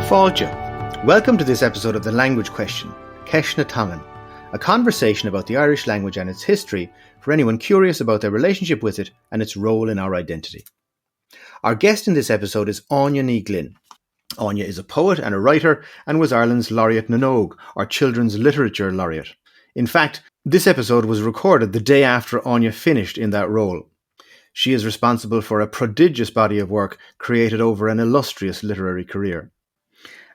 Fáilte. Welcome to this episode of The Language Question, Ceis na Tangan, a conversation about the Irish language and its history for anyone curious about their relationship with it and its role in our identity. Our guest in this episode is Áine Ni Ghlinn. Áine is a poet and a writer and was Ireland's Laureate Na, or Children's Literature Laureate. In fact, this episode was recorded the day after Áine finished in that role. She is responsible for a prodigious body of work created over an illustrious literary career.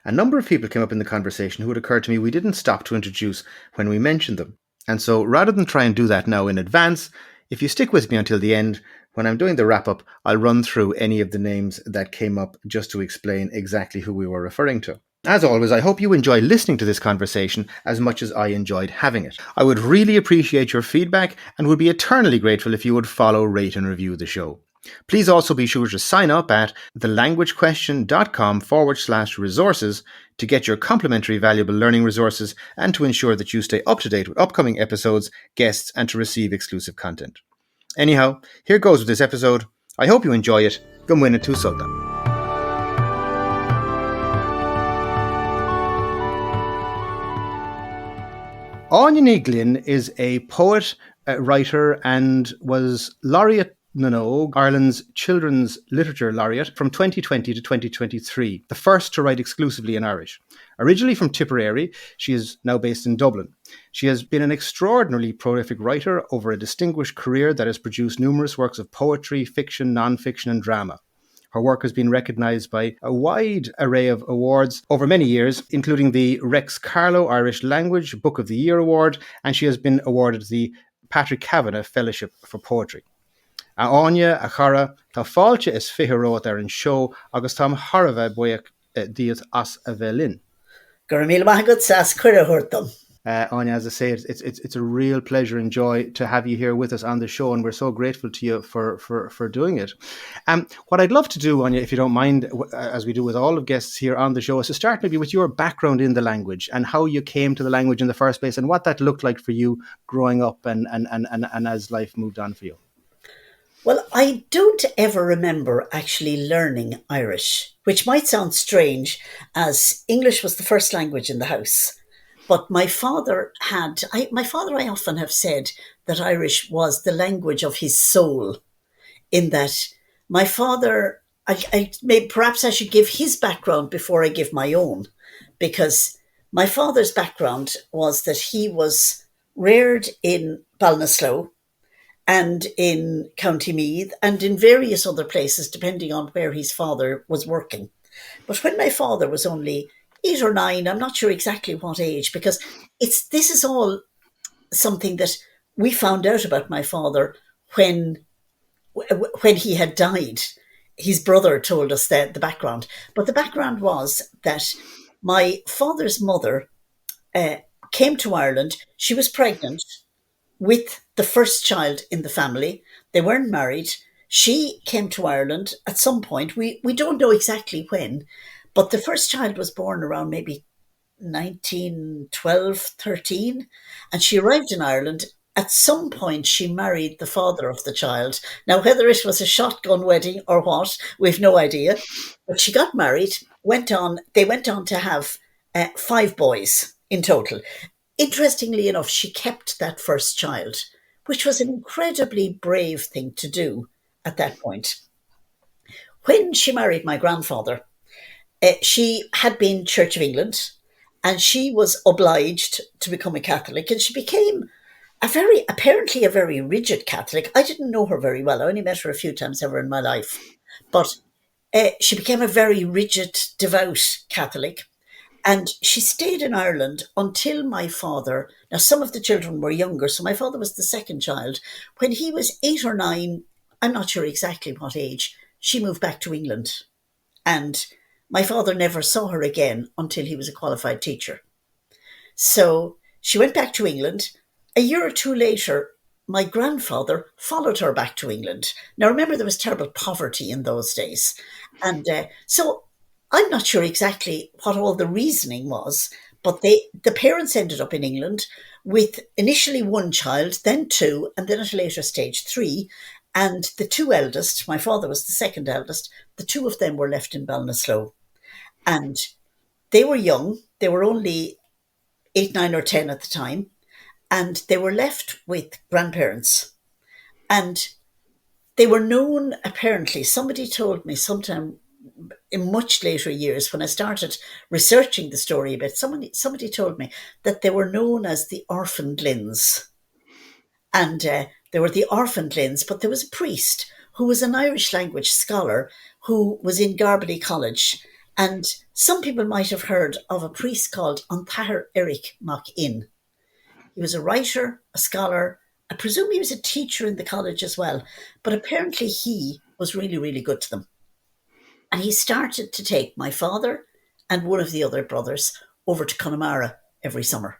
A number of people came up in the conversation who it occurred to me we didn't stop to introduce when we mentioned them. And so rather than try and do that now in advance, if you stick with me until the end, when I'm doing the wrap-up, I'll run through any of the names that came up just to explain exactly who we were referring to. As always, I hope you enjoy listening to this conversation as much as I enjoyed having it. I would really appreciate your feedback and would be eternally grateful if you would follow, rate and review the show. Please also be sure to sign up at thelanguagequestion.com/resources to get your complimentary valuable learning resources and to ensure that you stay up to date with upcoming episodes, guests, and to receive exclusive content. Anyhow, here goes with this episode. I hope you enjoy it. Gumwina tú sota. Áine Ni Ghlinn is a poet, writer, and was Laureate Na, Ireland's Children's Literature Laureate from 2020 to 2023, the first to write exclusively in Irish. Originally from Tipperary, she is now based in Dublin. She has been an extraordinarily prolific writer over a distinguished career that has produced numerous works of poetry, fiction, non-fiction and drama. Her work has been recognised by a wide array of awards over many years, including the Rex Carlow Irish Language Book of the Year Award, and she has been awarded the Patrick Kavanagh Fellowship for Poetry. Áine a chara, tá fáilte is fiche rót ar an show agus tá tharbheith buíoch díos as a bhelin. Gur míle maith agat sas cuire thuirtam. Áine, as I say, it's a real pleasure and joy to have you here with us on the show, and we're so grateful to you for doing it. What I'd love to do, Áine, if you don't mind, as we do with all of guests here on the show, is to start maybe with your background in the language and how you came to the language in the first place and what that looked like for you growing up and as life moved on for you. Well, I don't ever remember actually learning Irish, which might sound strange as English was the first language in the house. But my father I often have said that Irish was the language of his soul, in that my father, perhaps I should give his background before I give my own, because my father's background was that he was reared in Ballinasloe and in County Meath and in various other places, depending on where his father was working. But when my father was only 8 or 9, I'm not sure exactly what age, because this is all something that we found out about my father when he had died. His brother told us the background. But the background was that my father's mother came to Ireland. She was pregnant with the first child in the family. They weren't married. She came to Ireland at some point. We don't know exactly when, but the first child was born around maybe 1912, 13. And she arrived in Ireland. At some point, she married the father of the child. Now, whether it was a shotgun wedding or what, we've no idea. But she got married, they went on to have 5 boys in total. Interestingly enough, she kept that first child, which was an incredibly brave thing to do at that point. When she married my grandfather, she had been Church of England and she was obliged to become a Catholic, and she became apparently a very rigid Catholic. I didn't know her very well. I only met her a few times ever in my life. But she became a very rigid, devout Catholic. And she stayed in Ireland until my father, now some of the children were younger, so my father was the second child. When he was 8 or 9, I'm not sure exactly what age, she moved back to England. And my father never saw her again until he was a qualified teacher. So she went back to England. A year or 2 later, my grandfather followed her back to England. Now remember, there was terrible poverty in those days. And so I'm not sure exactly what all the reasoning was, but the parents ended up in England with initially 1 child, then 2, and then at a later stage 3. And the 2 eldest, my father was the second eldest, the 2 of them were left in Ballinasloe. And They were young. They were only 8, 9, or 10 at the time. And they were left with grandparents. And they were known, apparently, somebody told me sometime in much later years when I started researching the story a bit, somebody told me that they were known as the Orphan Glyns. And they were the Orphan Glyns, but there was a priest who was an Irish language scholar who was in Garbally College. And some people might have heard of a priest called Antahar Eric Mac In. He was a writer, a scholar. I presume he was a teacher in the college as well. But apparently he was really, really good to them. And he started to take my father and one of the other brothers over to Connemara every summer.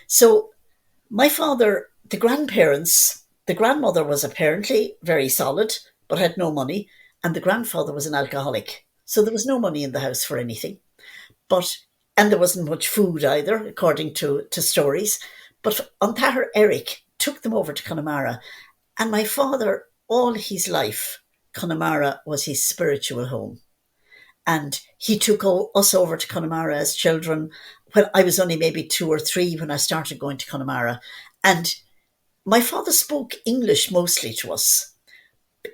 So my father, the grandparents, the grandmother was apparently very solid, but had no money. And the grandfather was an alcoholic. So there was no money in the house for anything. And there wasn't much food either, according to stories. But Antahar Eric took them over to Connemara. And my father, all his life, Connemara was his spiritual home. And he took us over to Connemara as children when I was only maybe 2 or 3 when I started going to Connemara. And my father spoke English mostly to us.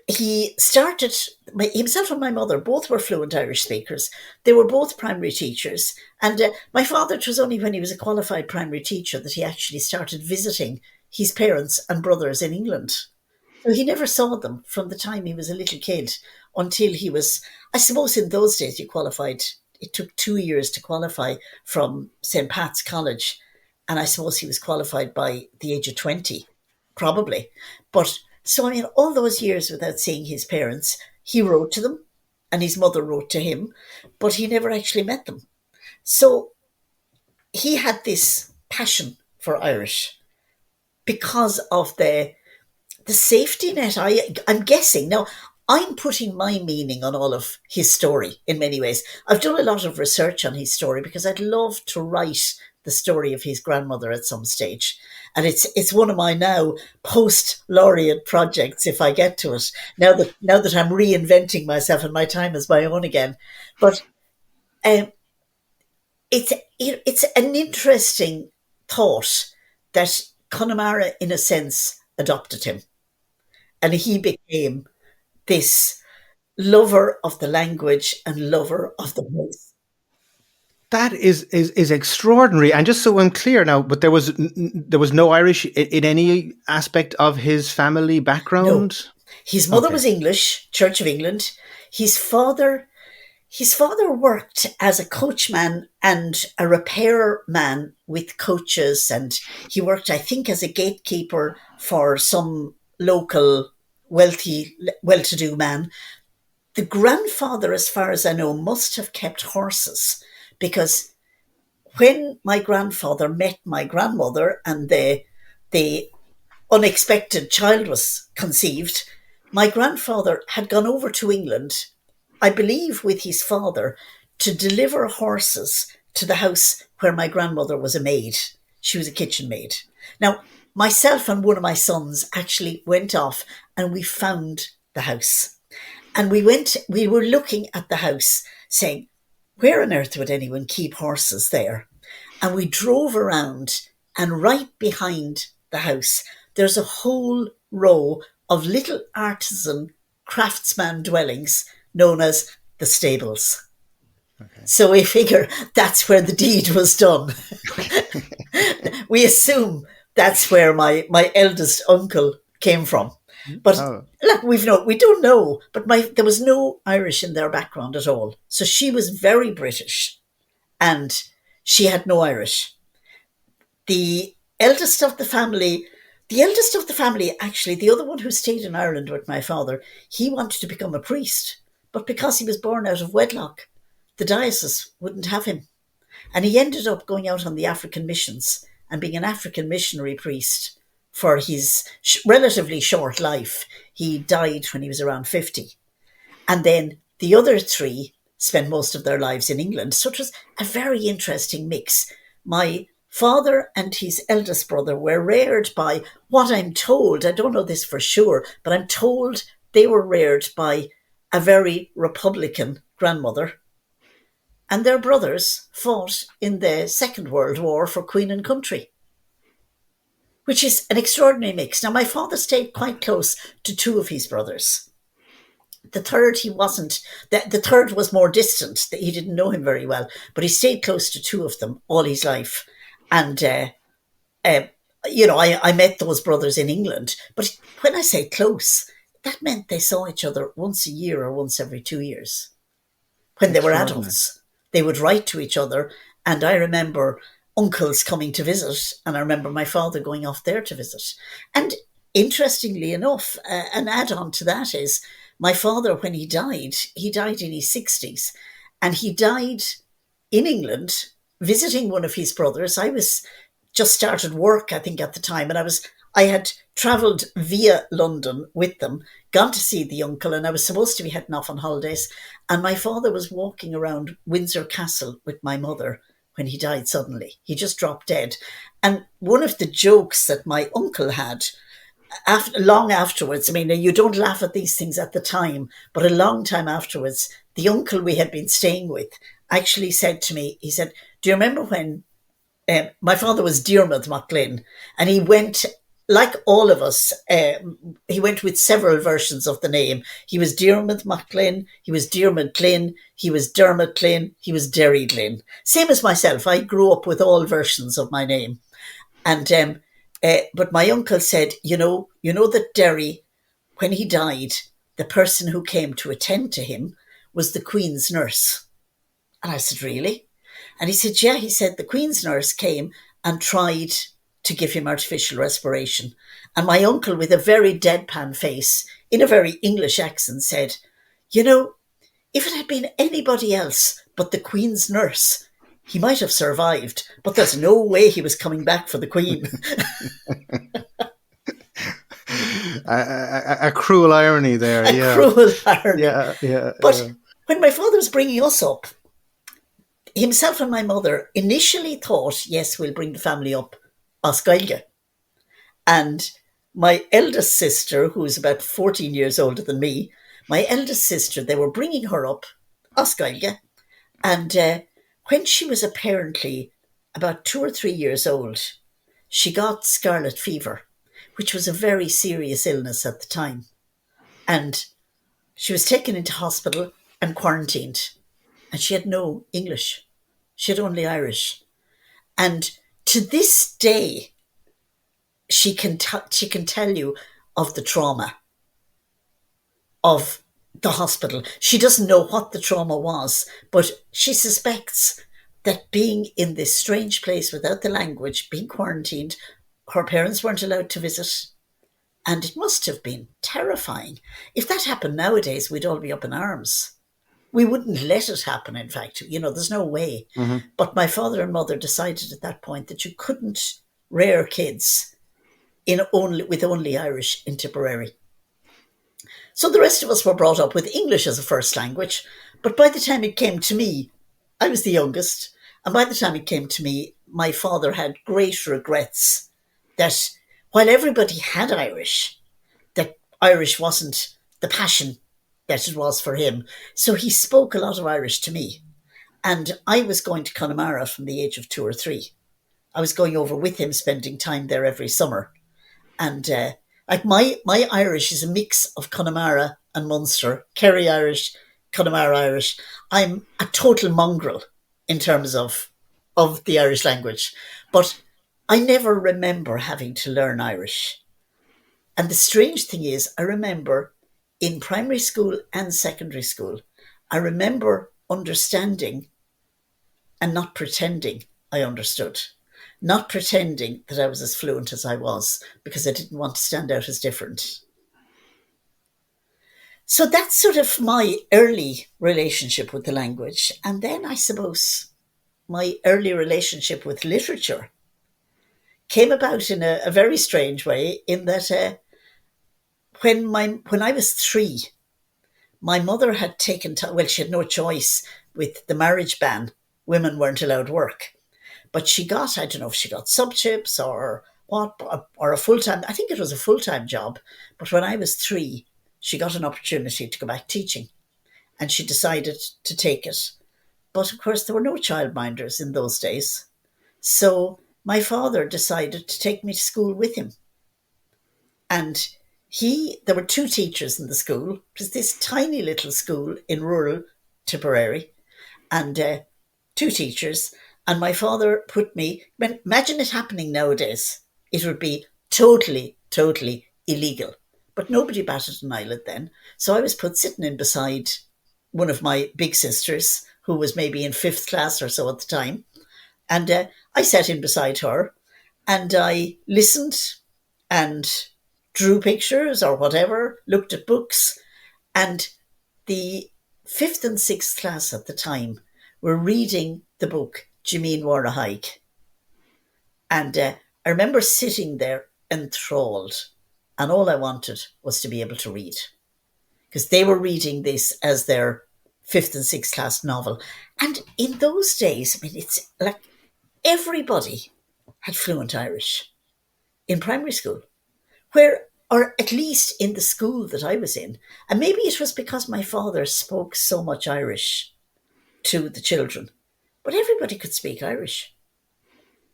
He started, himself and my mother both were fluent Irish speakers. They were both primary teachers. And my father, it was only when he was a qualified primary teacher that he actually started visiting his parents and brothers in England. So he never saw them from the time he was a little kid until he was, I suppose in those days you qualified, it took 2 years to qualify from St. Pat's College. And I suppose he was qualified by the age of 20, probably. But so, I mean, all those years without seeing his parents, he wrote to them and his mother wrote to him, but he never actually met them. So he had this passion for Irish because of the safety net. I'm guessing. Now, I'm putting my meaning on all of his story in many ways. I've done a lot of research on his story because I'd love to write the story of his grandmother at some stage. And it's one of my now post-laureate projects if I get to it, now that I'm reinventing myself and my time is my own again. But it's an interesting thought that Connemara, in a sense, adopted him. And he became this lover of the language and lover of the place. That is extraordinary. And just so I'm clear now, but there was no Irish in any aspect of his family background? No. His mother was English, Church of England. His father worked as a coachman and a repair man with coaches, and he worked, I think, as a gatekeeper for some local wealthy, well-to-do man. The grandfather, as far as I know, must have kept horses, because when my grandfather met my grandmother and the unexpected child was conceived, my grandfather had gone over to England, I believe with his father, to deliver horses to the house where my grandmother was a maid. She was a kitchen maid. Now, myself and one of my sons actually went off and we found the house. And we were looking at the house saying, where on earth would anyone keep horses there? And we drove around, and right behind the house, there's a whole row of little artisan craftsman dwellings known as the stables. Okay. So we figure that's where the deed was done. We assume that's where my eldest uncle came from. But look, we don't know. But there was no Irish in their background at all. So she was very British, and she had no Irish. The eldest of the family, actually, the other one who stayed in Ireland with my father, he wanted to become a priest, but because he was born out of wedlock, the diocese wouldn't have him, and he ended up going out on the African missions and being an African missionary priest. For his relatively short life, he died when he was around 50. And then the other 3 spent most of their lives in England. So it was a very interesting mix. My father and his eldest brother were reared by, what I'm told, I don't know this for sure, but I'm told they were reared by a very Republican grandmother. and their brothers fought in the Second World War for Queen and country, which is an extraordinary mix. Now, my father stayed quite close to two of his brothers. The third, he wasn't. The third was more distant. He didn't know him very well, but he stayed close to two of them all his life. And, I met those brothers in England. But when I say close, that meant they saw each other once a year or once every 2 years. When they were adults, they would write to each other. And I remember uncles coming to visit, and I remember my father going off there to visit. And interestingly enough, an add-on to that is my father, when he died in his 60s, and he died in England visiting one of his brothers. I was just started work, I think, at the time, and I had travelled via London with them, gone to see the uncle, and I was supposed to be heading off on holidays, and my father was walking around Windsor Castle with my mother when he died suddenly. He just dropped dead. And one of the jokes that my uncle had, long afterwards, I mean, you don't laugh at these things at the time, but a long time afterwards, the uncle we had been staying with actually said to me, he said, do you remember when my father was Diarmuid Mac Ghlinn, and he went, like all of us, he went with several versions of the name. He was Diarmuid Mac Ghlinn, he was Diarmuid Ghlinn, he was Dermot Ghlinn, he was Derry Ghlinn. Same as myself, I grew up with all versions of my name. And but my uncle said, you know that Derry, when he died, the person who came to attend to him was the Queen's nurse. And I said, really? And he said, yeah. He said the Queen's nurse came and tried to give him artificial respiration. And my uncle, with a very deadpan face, in a very English accent, said, if it had been anybody else but the Queen's nurse, he might have survived, but there's no way he was coming back for the Queen. a cruel irony there. Cruel irony. Yeah. But when my father was bringing us up, himself and my mother initially thought, yes, we'll bring the family up as Gaeilge. And my eldest sister, who is about 14 years older than me, my eldest sister, they were bringing her up as Gaeilge. And when she was apparently about 2 or 3 years old, she got scarlet fever, which was a very serious illness at the time. And she was taken into hospital and quarantined. And she had no English. She had only Irish. And to this day, she can tell you of the trauma of the hospital. She doesn't know what the trauma was, but she suspects that being in this strange place without the language, being quarantined, her parents weren't allowed to visit. And it must have been terrifying. If that happened nowadays, we'd all be up in arms. We wouldn't let it happen, in fact. There's no way. Mm-hmm. But my father and mother decided at that point that you couldn't rear kids with only Irish in Tipperary. So the rest of us were brought up with English as a first language. But by the time it came to me, I was the youngest. And by the time it came to me, my father had great regrets that while everybody had Irish, that Irish wasn't the passion that it was for him. So he spoke a lot of Irish to me. And I was going to Connemara from the age of 2 or 3. I was going over with him, spending time there every summer. And like my Irish is a mix of Connemara and Munster, Kerry Irish, Connemara Irish. I'm a total mongrel in terms of the Irish language. But I never remember having to learn Irish. And the strange thing is, I remember in primary school and secondary school, I remember understanding and not pretending I understood. Not pretending that I was as fluent as I was, because I didn't want to stand out as different. So that's sort of my early relationship with the language. And then I suppose my early relationship with literature came about in a very strange way, in that when I was 3, my mother had taken she had no choice with the marriage ban. Women weren't allowed work. But she got, I don't know if she got sub-chips or what, or a full-time, I think it was a full-time job. But when I was 3, she got an opportunity to go back teaching. And she decided to take it. But of course, there were no childminders in those days. So my father decided to take me to school with him. And there were two teachers in the school. It was this tiny little school in rural Tipperary, and two teachers. And my father put me, imagine it happening nowadays. It would be totally, totally illegal. But nobody batted an eyelid then. So I was put sitting in beside one of my big sisters, who was maybe in fifth class or so at the time. And I sat in beside her and I listened and drew pictures or whatever, looked at books. And the fifth and sixth class at the time were reading the book Jimeen Warrahaig. And I remember sitting there enthralled, and all I wanted was to be able to read, because they were reading this as their fifth and sixth class novel. And in those days, I mean, it's like everybody had fluent Irish in primary school, or at least in the school that I was in. And maybe it was because my father spoke so much Irish to the children, but everybody could speak Irish.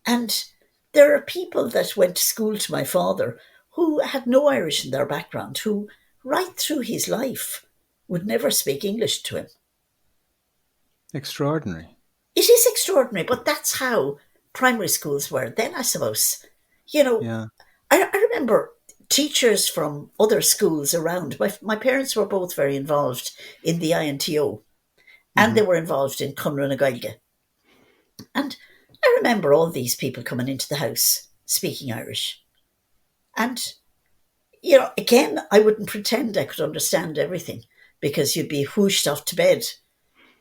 And there are people that went to school to my father who had no Irish in their background, who right through his life would never speak English to him. Extraordinary. It is extraordinary, but that's how primary schools were then, I suppose. You know, Yeah. I remember teachers from other schools around. My parents were both very involved in the INTO, and they were involved in Cunra na Gaeilge. And I remember all these people coming into the house speaking Irish. And, again, I wouldn't pretend I could understand everything, because you'd be whooshed off to bed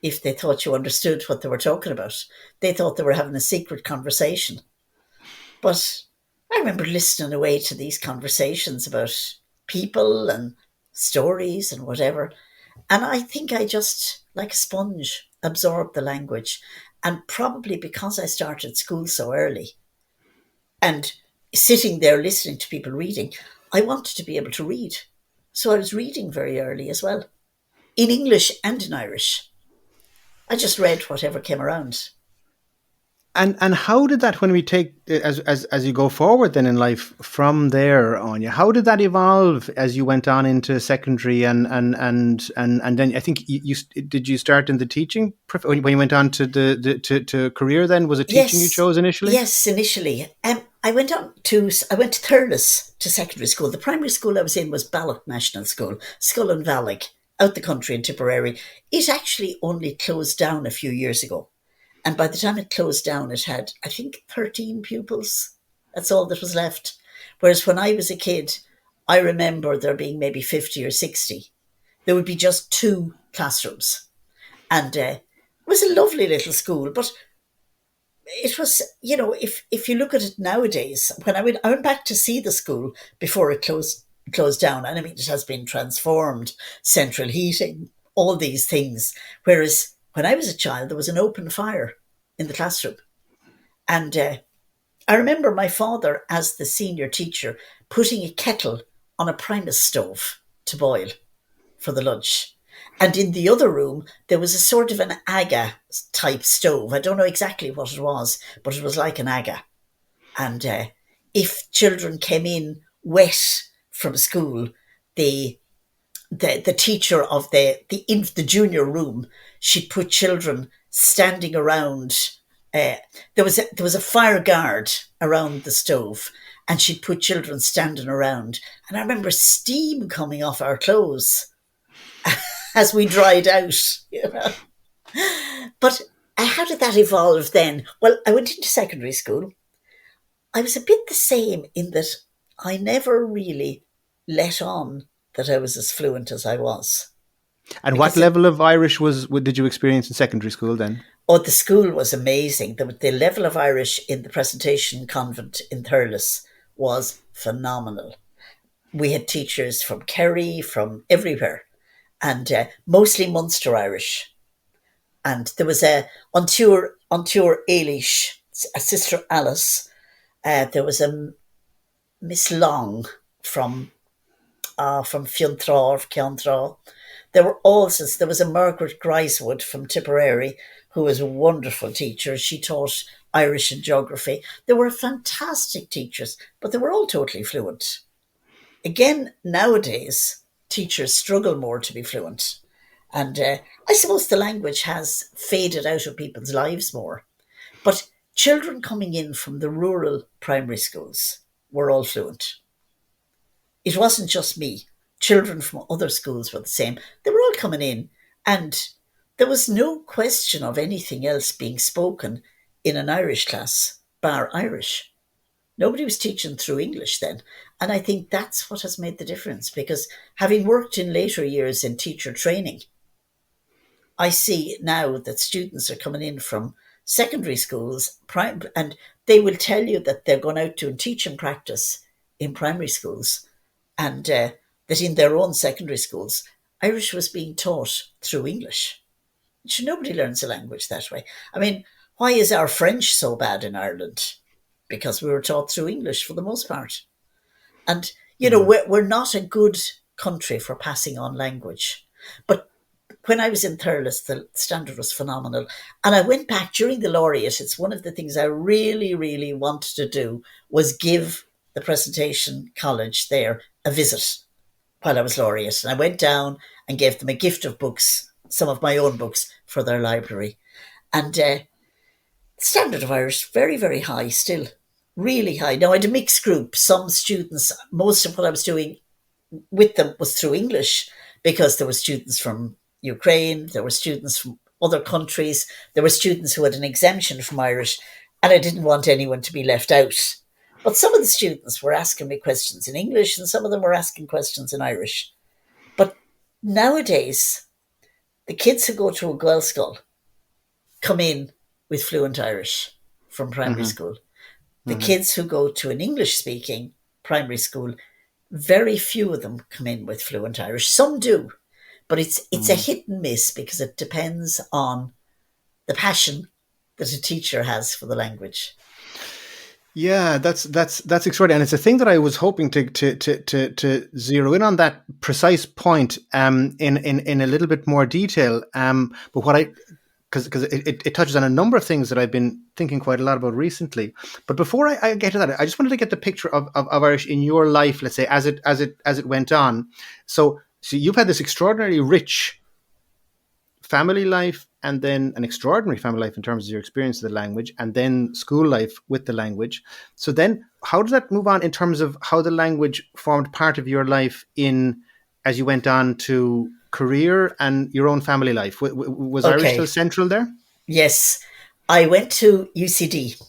if they thought you understood what they were talking about. They thought they were having a secret conversation. But I remember listening away to these conversations about people and stories and whatever. And I think I just, like a sponge, absorbed the language. And probably because I started school so early and sitting there listening to people reading, I wanted to be able to read. So I was reading very early as well, in English and in Irish. I just read whatever came around. And how did that, when we take as you go forward then in life from there, Áine, how did that evolve as you went on into secondary and then I think did you start in the teaching when you went on to to career? Then was it teaching you chose initially? Yes, initially. I went to Thurles to secondary school. The primary school I was in was Balloch National School, Scullin Vallig, out the country in Tipperary. It actually only closed down a few years ago. And by the time it closed down, it had, I think, 13 pupils. That's all that was left. Whereas when I was a kid, I remember there being maybe 50 or 60. There would be just two classrooms. And it was a lovely little school. But it was, if you look at it nowadays, when I went back to see the school before it closed down, and I mean, it has been transformed, central heating, all these things. Whereas when I was a child, there was an open fire in the classroom. And I remember my father, as the senior teacher, putting a kettle on a Primus stove to boil for the lunch. And in the other room, there was a sort of an aga type stove. I don't know exactly what it was, but it was like an aga. And if children came in wet from school, the teacher of the junior room, she'd put children standing around. There was a fire guard around the stove, and she'd put children standing around. And I remember steam coming off our clothes as we dried out. But how did that evolve then? Well, I went into secondary school. I was a bit the same in that I never really let on that I was as fluent as I was. And what level of Irish did you experience in secondary school then? Oh, the school was amazing. The level of Irish in the Presentation Convent in Thurles was phenomenal. We had teachers from Kerry, from everywhere, and mostly Munster Irish. And there was Ontur Eilish, a sister Alice. There was a Miss Long from Fiontra or Ciantra. There was a Margaret Grisewood from Tipperary, who was a wonderful teacher. She taught Irish and geography. They were fantastic teachers, but they were all totally fluent. Again, nowadays, teachers struggle more to be fluent. And I suppose the language has faded out of people's lives more. But children coming in from the rural primary schools were all fluent. It wasn't just me. Children from other schools were the same. They were all coming in, and there was no question of anything else being spoken in an Irish class, bar Irish. Nobody was teaching through English then. And I think that's what has made the difference, because having worked in later years in teacher training, I see now that students are coming in from secondary schools, and they will tell you that they're going out doing teaching practice in primary schools, and that in their own secondary schools, Irish was being taught through English. Nobody learns a language that way. I mean, why is our French so bad in Ireland? Because we were taught through English for the most part. And, we're not a good country for passing on language. But when I was in Thurles, the standard was phenomenal. And I went back during the Laureate. It's one of the things I really, really wanted to do, was give the presentation college there a visit while I was Laureate. And I went down and gave them a gift of books, some of my own books, for their library. And the standard of Irish, very, very high still, really high. Now, I had a mixed group. Some students, most of what I was doing with them was through English, because there were students from Ukraine, there were students from other countries, there were students who had an exemption from Irish, and I didn't want anyone to be left out. But some of the students were asking me questions in English, and some of them were asking questions in Irish. But nowadays, the kids who go to a Gael school come in with fluent Irish from primary school. The kids who go to an English-speaking primary school, very few of them come in with fluent Irish. Some do, but it's a hit and miss, because it depends on the passion that a teacher has for the language. Yeah, that's extraordinary, and it's a thing that I was hoping to zero in on, that precise point in a little bit more detail. But what because it touches on a number of things that I've been thinking quite a lot about recently. But before I get to that, I just wanted to get the picture of Irish in your life, let's say, as it went on. So you've had this extraordinarily rich family life, and then an extraordinary family life in terms of your experience of the language, and then school life with the language. So then how does that move on in terms of how the language formed part of your life as you went on to career and your own family life? Was Irish still central there? Yes. I went to UCD,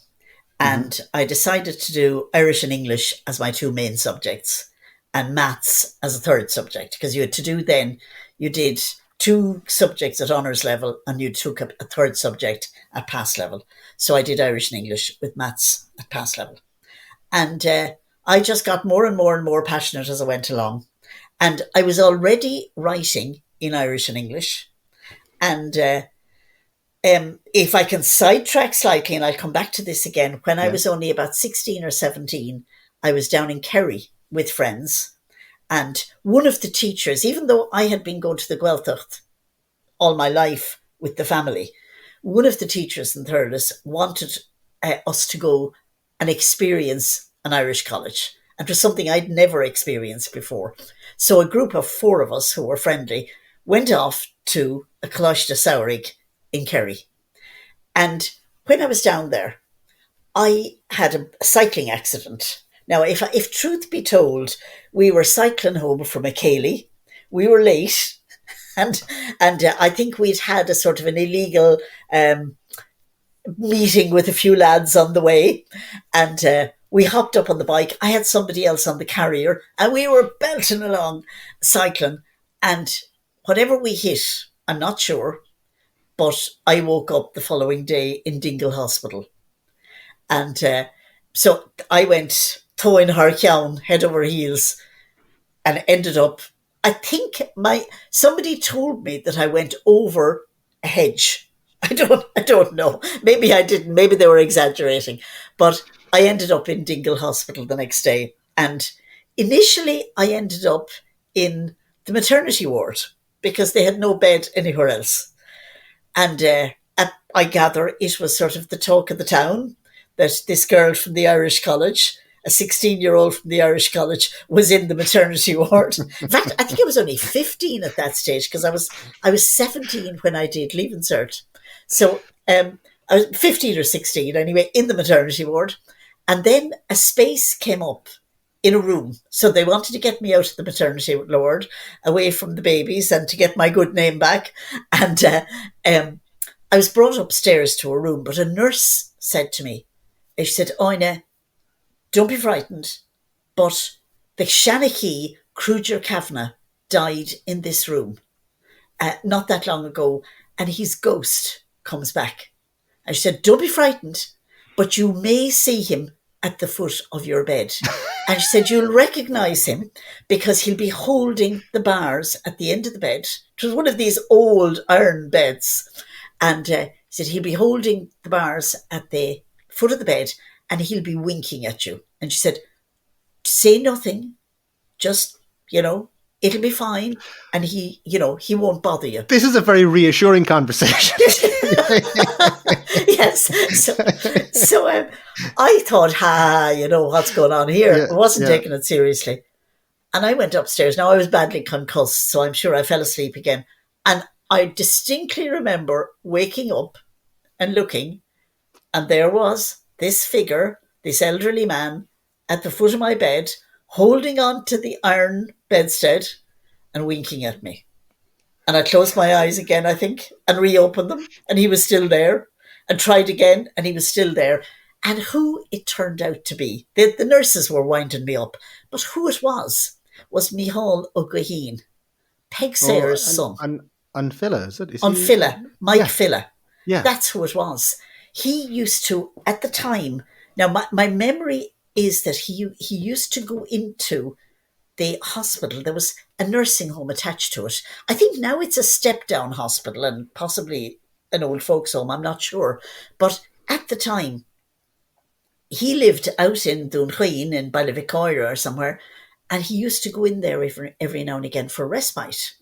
and I decided to do Irish and English as my two main subjects, and maths as a third subject, because you did two subjects at honours level, and you took a third subject at pass level. So I did Irish and English with maths at pass level. And I just got more and more and more passionate as I went along. And I was already writing in Irish and English. And if I can sidetrack slightly, and I'll come back to this again, when I was only about 16 or 17, I was down in Kerry with friends. And one of the teachers, even though I had been going to the Gaeltacht all my life with the family, one of the teachers in Thurles wanted us to go and experience an Irish college. And it was something I'd never experienced before. So a group of four of us who were friendly went off to a Cloak de Saurig in Kerry. And when I was down there, I had a cycling accident. Now, if truth be told, we were cycling home from a Cayley. We were late, and I think we'd had a sort of an illegal meeting with a few lads on the way, and we hopped up on the bike. I had somebody else on the carrier, and we were belting along cycling, and whatever we hit, I'm not sure, but I woke up the following day in Dingle Hospital. And so I went towing her down head over heels, and ended up, I think somebody told me that I went over a hedge. I don't know. Maybe I didn't. Maybe they were exaggerating. But I ended up in Dingle Hospital the next day. And initially I ended up in the maternity ward, because they had no bed anywhere else. And at I gather it was sort of the talk of the town that this girl from the Irish college, a 16-year-old from the Irish college, was in the maternity ward. In fact, I think I was only 15 at that stage because I was 17 when I did Leaving Cert. So I was 15 or 16 anyway, in the maternity ward. And then a space came up in a room. So they wanted to get me out of the maternity ward, away from the babies, and to get my good name back. And I was brought upstairs to a room, but a nurse said to me, she said, Áine, don't be frightened, but the Shanachie Cruiger Kavanagh died in this room not that long ago, and his ghost comes back. And she said, don't be frightened, but you may see him at the foot of your bed. And she said, you'll recognise him because he'll be holding the bars at the end of the bed. It was one of these old iron beds. And he said, he'll be holding the bars at the foot of the bed and he'll be winking at you. And she said, say nothing, just, it'll be fine. And he won't bother you. This is a very reassuring conversation. Yes. So I thought, what's going on here? Yeah, I wasn't yeah. taking it seriously. And I went upstairs. Now, I was badly concussed, so I'm sure I fell asleep again. And I distinctly remember waking up and looking, and there was this figure, this elderly man, at the foot of my bed, holding on to the iron bedstead and winking at me. And I closed my eyes again, I think, and reopened them, and he was still there, and tried again, and he was still there. And who it turned out to be, the nurses were winding me up, but who it was Micheál O'Gaheen, Peg Sayers' son. On Filla, is it? On Filla, Mike Filla. Yeah. That's who it was. He used to, at the time, now my memory is that he used to go into the hospital. There was a nursing home attached to it. I think now it's a step-down hospital and possibly an old folks' home, I'm not sure. But at the time, he lived out in Dunhuin in Ballyvicoira or somewhere, and he used to go in there every now and again for respite.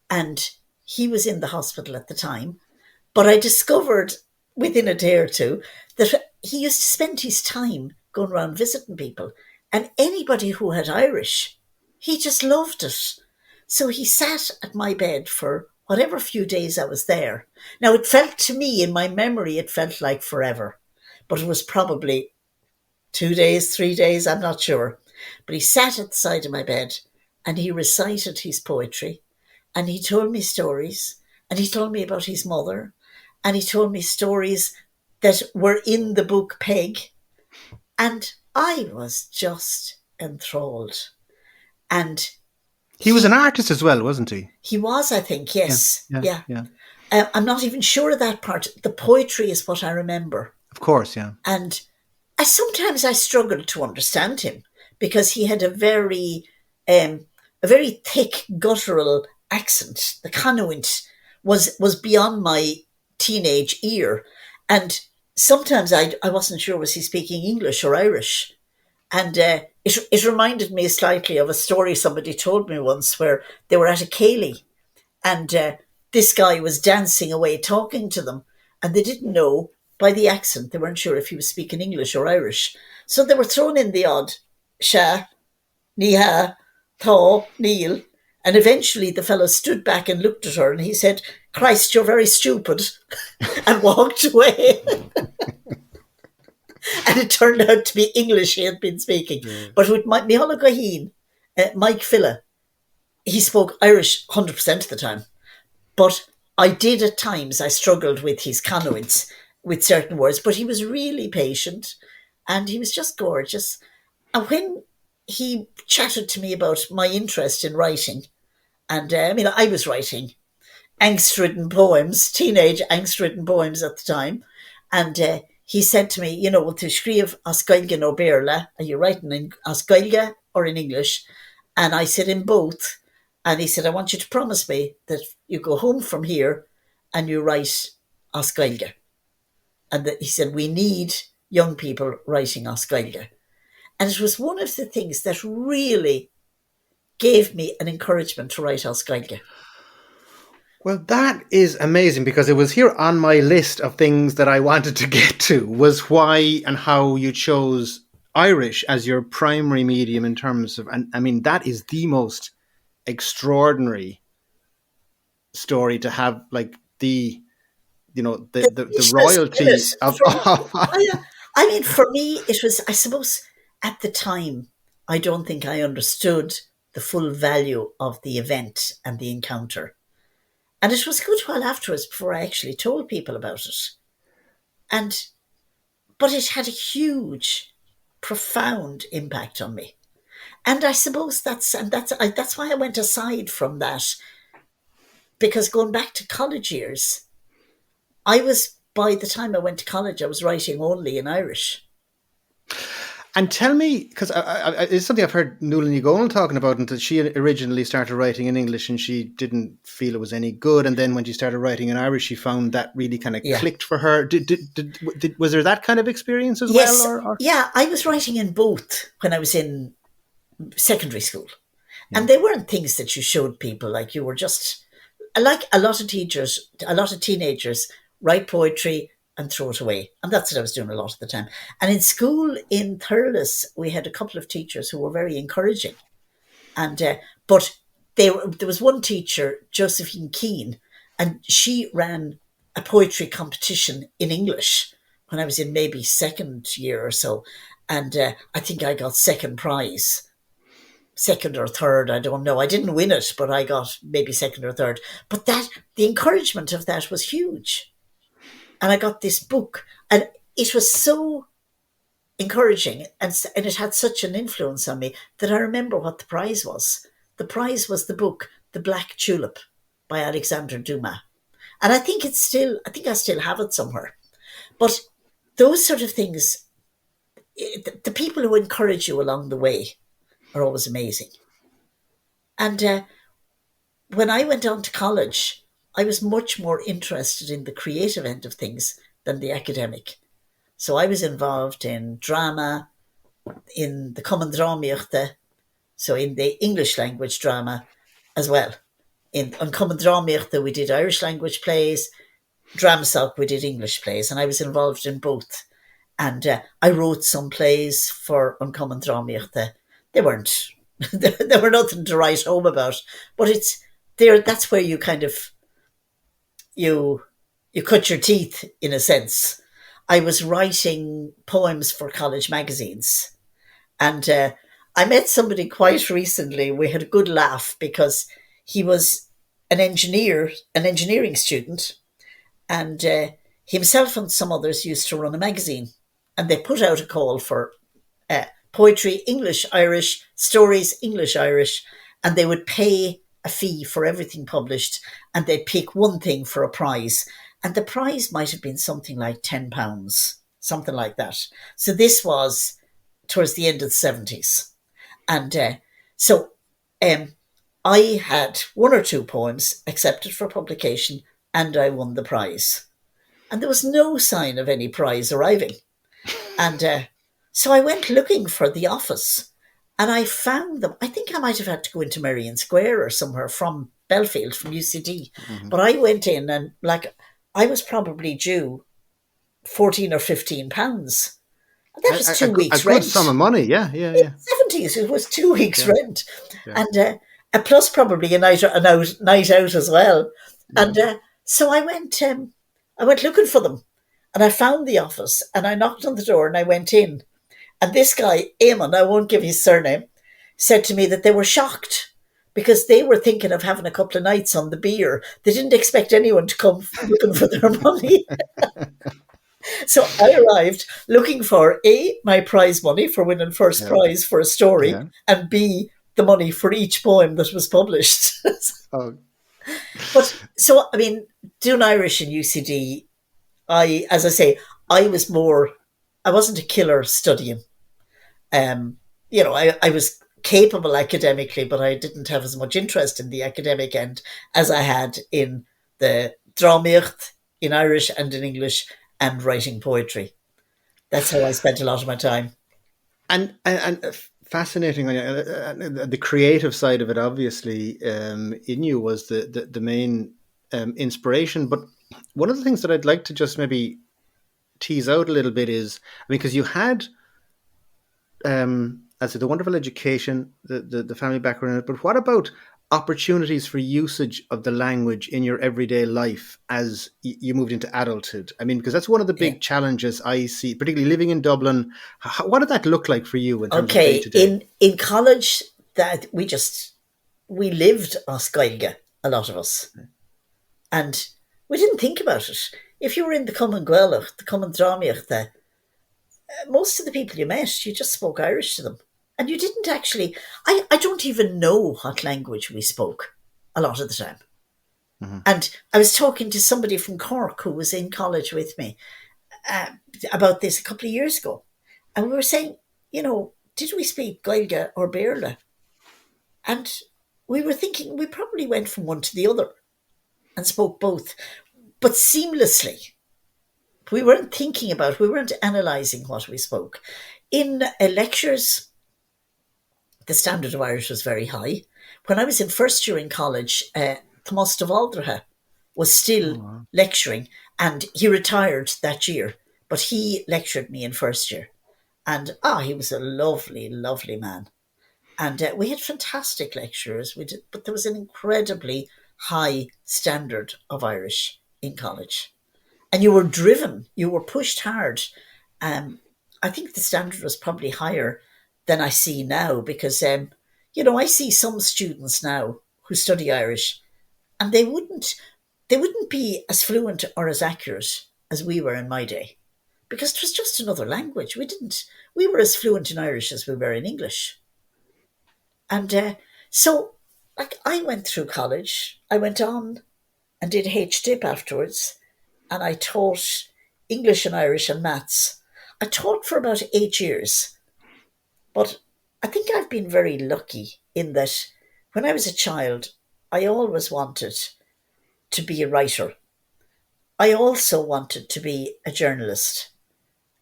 And he was in the hospital at the time. But I discovered within a day or two that he used to spend his time going around visiting people. And anybody who had Irish, he just loved it. So he sat at my bed for whatever few days I was there. Now, it felt to me, in my memory, it felt like forever. But it was probably 2 days, 3 days, I'm not sure. But he sat at the side of my bed and he recited his poetry and he told me stories and he told me about his mother and he told me stories that were in the book Peg. And I was just enthralled. And he was an artist as well, wasn't he? He was, I think, yes. Yeah. I'm not even sure of that part. The poetry is what I remember. Of course, yeah. And sometimes I struggled to understand him because he had a very thick guttural accent. The Canuint was beyond my teenage ear. And sometimes I wasn't sure, was he speaking English or Irish? And it reminded me slightly of a story somebody told me once where they were at a ceilidh and this guy was dancing away talking to them and they didn't know by the accent, they weren't sure if he was speaking English or Irish. So they were thrown in the odd sha, ni ha, thaw, Neil. And eventually the fellow stood back and looked at her and he said, Christ, you're very stupid, and walked away. And it turned out to be English he had been speaking. Yeah. But with Micheál O'Gaheen, Mike Filla, he spoke Irish 100% of the time. But I struggled with his Canuits, with certain words, but he was really patient and he was just gorgeous. And when he chatted to me about my interest in writing, and I was writing angst-ridden poems, teenage angst-ridden poems at the time, and he said to me, to scríobh as Gaeilge nó Béarla, are you writing in as Gaeilge or in English? And I said in both. And he said, I want you to promise me that you go home from here and you write as Gaeilge. And he said, we need young people writing as Gaeilge. And it was one of the things that really gave me an encouragement to write as Gaeilge. Well, that is amazing because it was here on my list of things that I wanted to get to was why and how you chose Irish as your primary medium in terms of, and I mean, that is the most extraordinary story to have, like The the richness in it. royalty of, For me, I mean, for me, it was, I suppose, at the time, I don't think I understood the full value of the event and the encounter. And it was a good while afterwards before I actually told people about it. And but it had a huge, profound impact on me. And I suppose that's why I went aside from that, because going back to college years, I was by the time I went to college, I was writing only in Irish. And tell me, because it's something I've heard Ni Ghlinn talking about, and that she originally started writing in English and she didn't feel it was any good. And then when she started writing in Irish, she found that really kind of Yeah. clicked for her. Was there that kind of experience as Yes, well? Or? yeah, I was writing in both when I was in secondary school. And they weren't things that you showed people, like you were just like a lot of teachers, a lot of teenagers write poetry and throw it away. And that's what I was doing a lot of the time. And in school in Thurles, we had a couple of teachers who were very encouraging. And but there was one teacher, Josephine Keane, and she ran a poetry competition in English when I was in maybe second year or so. And I think I got second prize, second or third, I don't know. I didn't win it, but I got maybe second or third. But that the encouragement of that was huge. And I got this book, and it was so encouraging, and it had such an influence on me that I remember what the prize was. The prize was the book The Black Tulip by Alexander Dumas. And I think I think I still have it somewhere. But those sort of things, the people who encourage you along the way are always amazing. And when I went on to college, I was much more interested in the creative end of things than the academic. So I was involved in drama, in the Common Drámaíochta, so in the English language drama as well. On Common Drámaíochta, we did Irish language plays, Dramsoc, we did English plays, and I was involved in both. And I wrote some plays for Uncommon Drámaíochta. They weren't, they were nothing to write home about, but it's there. That's where you kind of you cut your teeth in a sense. I was writing poems for college magazines, and I met somebody quite recently. We had a good laugh because he was an engineering student, and himself and some others used to run a magazine, and they put out a call for poetry, English, Irish, stories, English, Irish, and they would pay a fee for everything published, and they'd pick one thing for a prize. And the prize might have been something like £10, something like that. So this was towards the end of the 70s. And so I had one or two poems accepted for publication, and I won the prize. And there was no sign of any prize arriving. And so I went looking for the office, and I found them. I think I might have had to go into Merrion Square or somewhere from Belfield, from UCD. Mm-hmm. But I went in, and I was probably due £14 or £15. And that was 2 weeks' rent. A good sum of money, yeah. In the 70s, it was 2 weeks' rent. Yeah. And plus probably a night out as well. Yeah. And so I went looking for them. And I found the office, and I knocked on the door, and I went in. And this guy, Eamon, I won't give his surname, said to me that they were shocked because they were thinking of having a couple of nights on the beer. They didn't expect anyone to come looking for their money. So I arrived looking for A, my prize money for winning first prize for a story, and B, the money for each poem that was published. But so, I mean, doing Irish in UCD, I wasn't a killer studying. I was capable academically, but I didn't have as much interest in the academic end as I had in the Drámaíocht, in Irish and in English, and writing poetry. That's how I spent a lot of my time. And fascinating, the creative side of it, obviously, in you was the main inspiration. But one of the things that I'd like to just maybe tease out a little bit is, I mean, because you had, as I said, the wonderful education, the family background, but what about opportunities for usage of the language in your everyday life as you moved into adulthood? I mean, because that's one of the Yeah. big challenges I see, particularly living in Dublin. What did that look like for you in terms of day Okay. to day? In college, that we lived as Gaeilge, a lot of us, and we didn't think about it. If you were in the Common Gaelach, the Common Drámaíocht, most of the people you met, you just spoke Irish to them. And you didn't actually, I don't even know what language we spoke a lot of the time. Mm-hmm. And I was talking to somebody from Cork who was in college with me about this a couple of years ago. And we were saying, did we speak Gaeilge or Béarla? And we were thinking we probably went from one to the other and spoke both, but seamlessly. We weren't thinking about, we weren't analysing what we spoke. In lectures, the standard of Irish was very high. When I was in first year in college, Tomás de Valdreha was still lecturing, and he retired that year, but he lectured me in first year. And he was a lovely, lovely man. And we had fantastic lecturers, but there was an incredibly high standard of Irish in college. And you were driven, you were pushed hard. I think the standard was probably higher than I see now because, I see some students now who study Irish and they wouldn't be as fluent or as accurate as we were in my day because it was just another language. We were as fluent in Irish as we were in English. And so, like, I went through college, I went on and did HDip afterwards, and I taught English and Irish and maths. I taught for about 8 years, but I think I've been very lucky in that when I was a child, I always wanted to be a writer. I also wanted to be a journalist.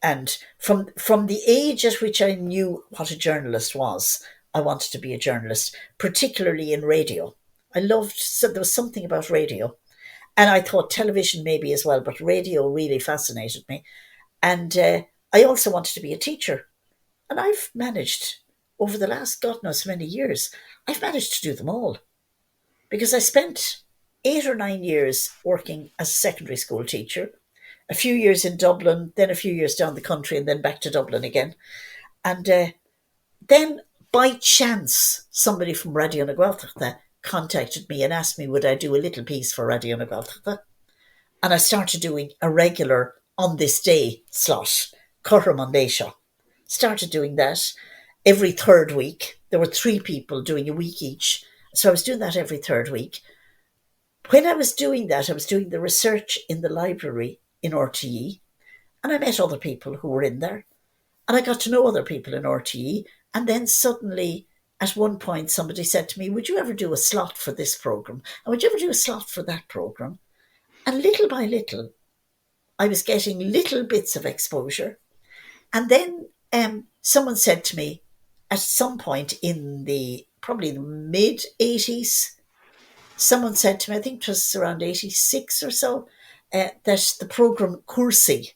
And from the age at which I knew what a journalist was, I wanted to be a journalist, particularly in radio. So there was something about radio. And I thought television maybe as well, but radio really fascinated me. And I also wanted to be a teacher. And I've managed, over the last God knows many years, I've managed to do them all. Because I spent 8 or 9 years working as a secondary school teacher, a few years in Dublin, then a few years down the country, and then back to Dublin again. And then, by chance, somebody from Radio Na Gaeltachta contacted me and asked me would I do a little piece for Radio Na Gaeltachta. And I started doing a regular On This Day slot, Curra Monday Show. Started doing that every third week. There were 3 people doing a week each. So I was doing that every third week. When I was doing that, I was doing the research in the library in RTE, and I met other people who were in there, and I got to know other people in RTE, and then suddenly, at one point, somebody said to me, would you ever do a slot for this programme? And would you ever do a slot for that programme? And little by little, I was getting little bits of exposure. And then someone said to me, at some point in probably the mid-80s, someone said to me, I think it was around 86 or so, that the programme Kursi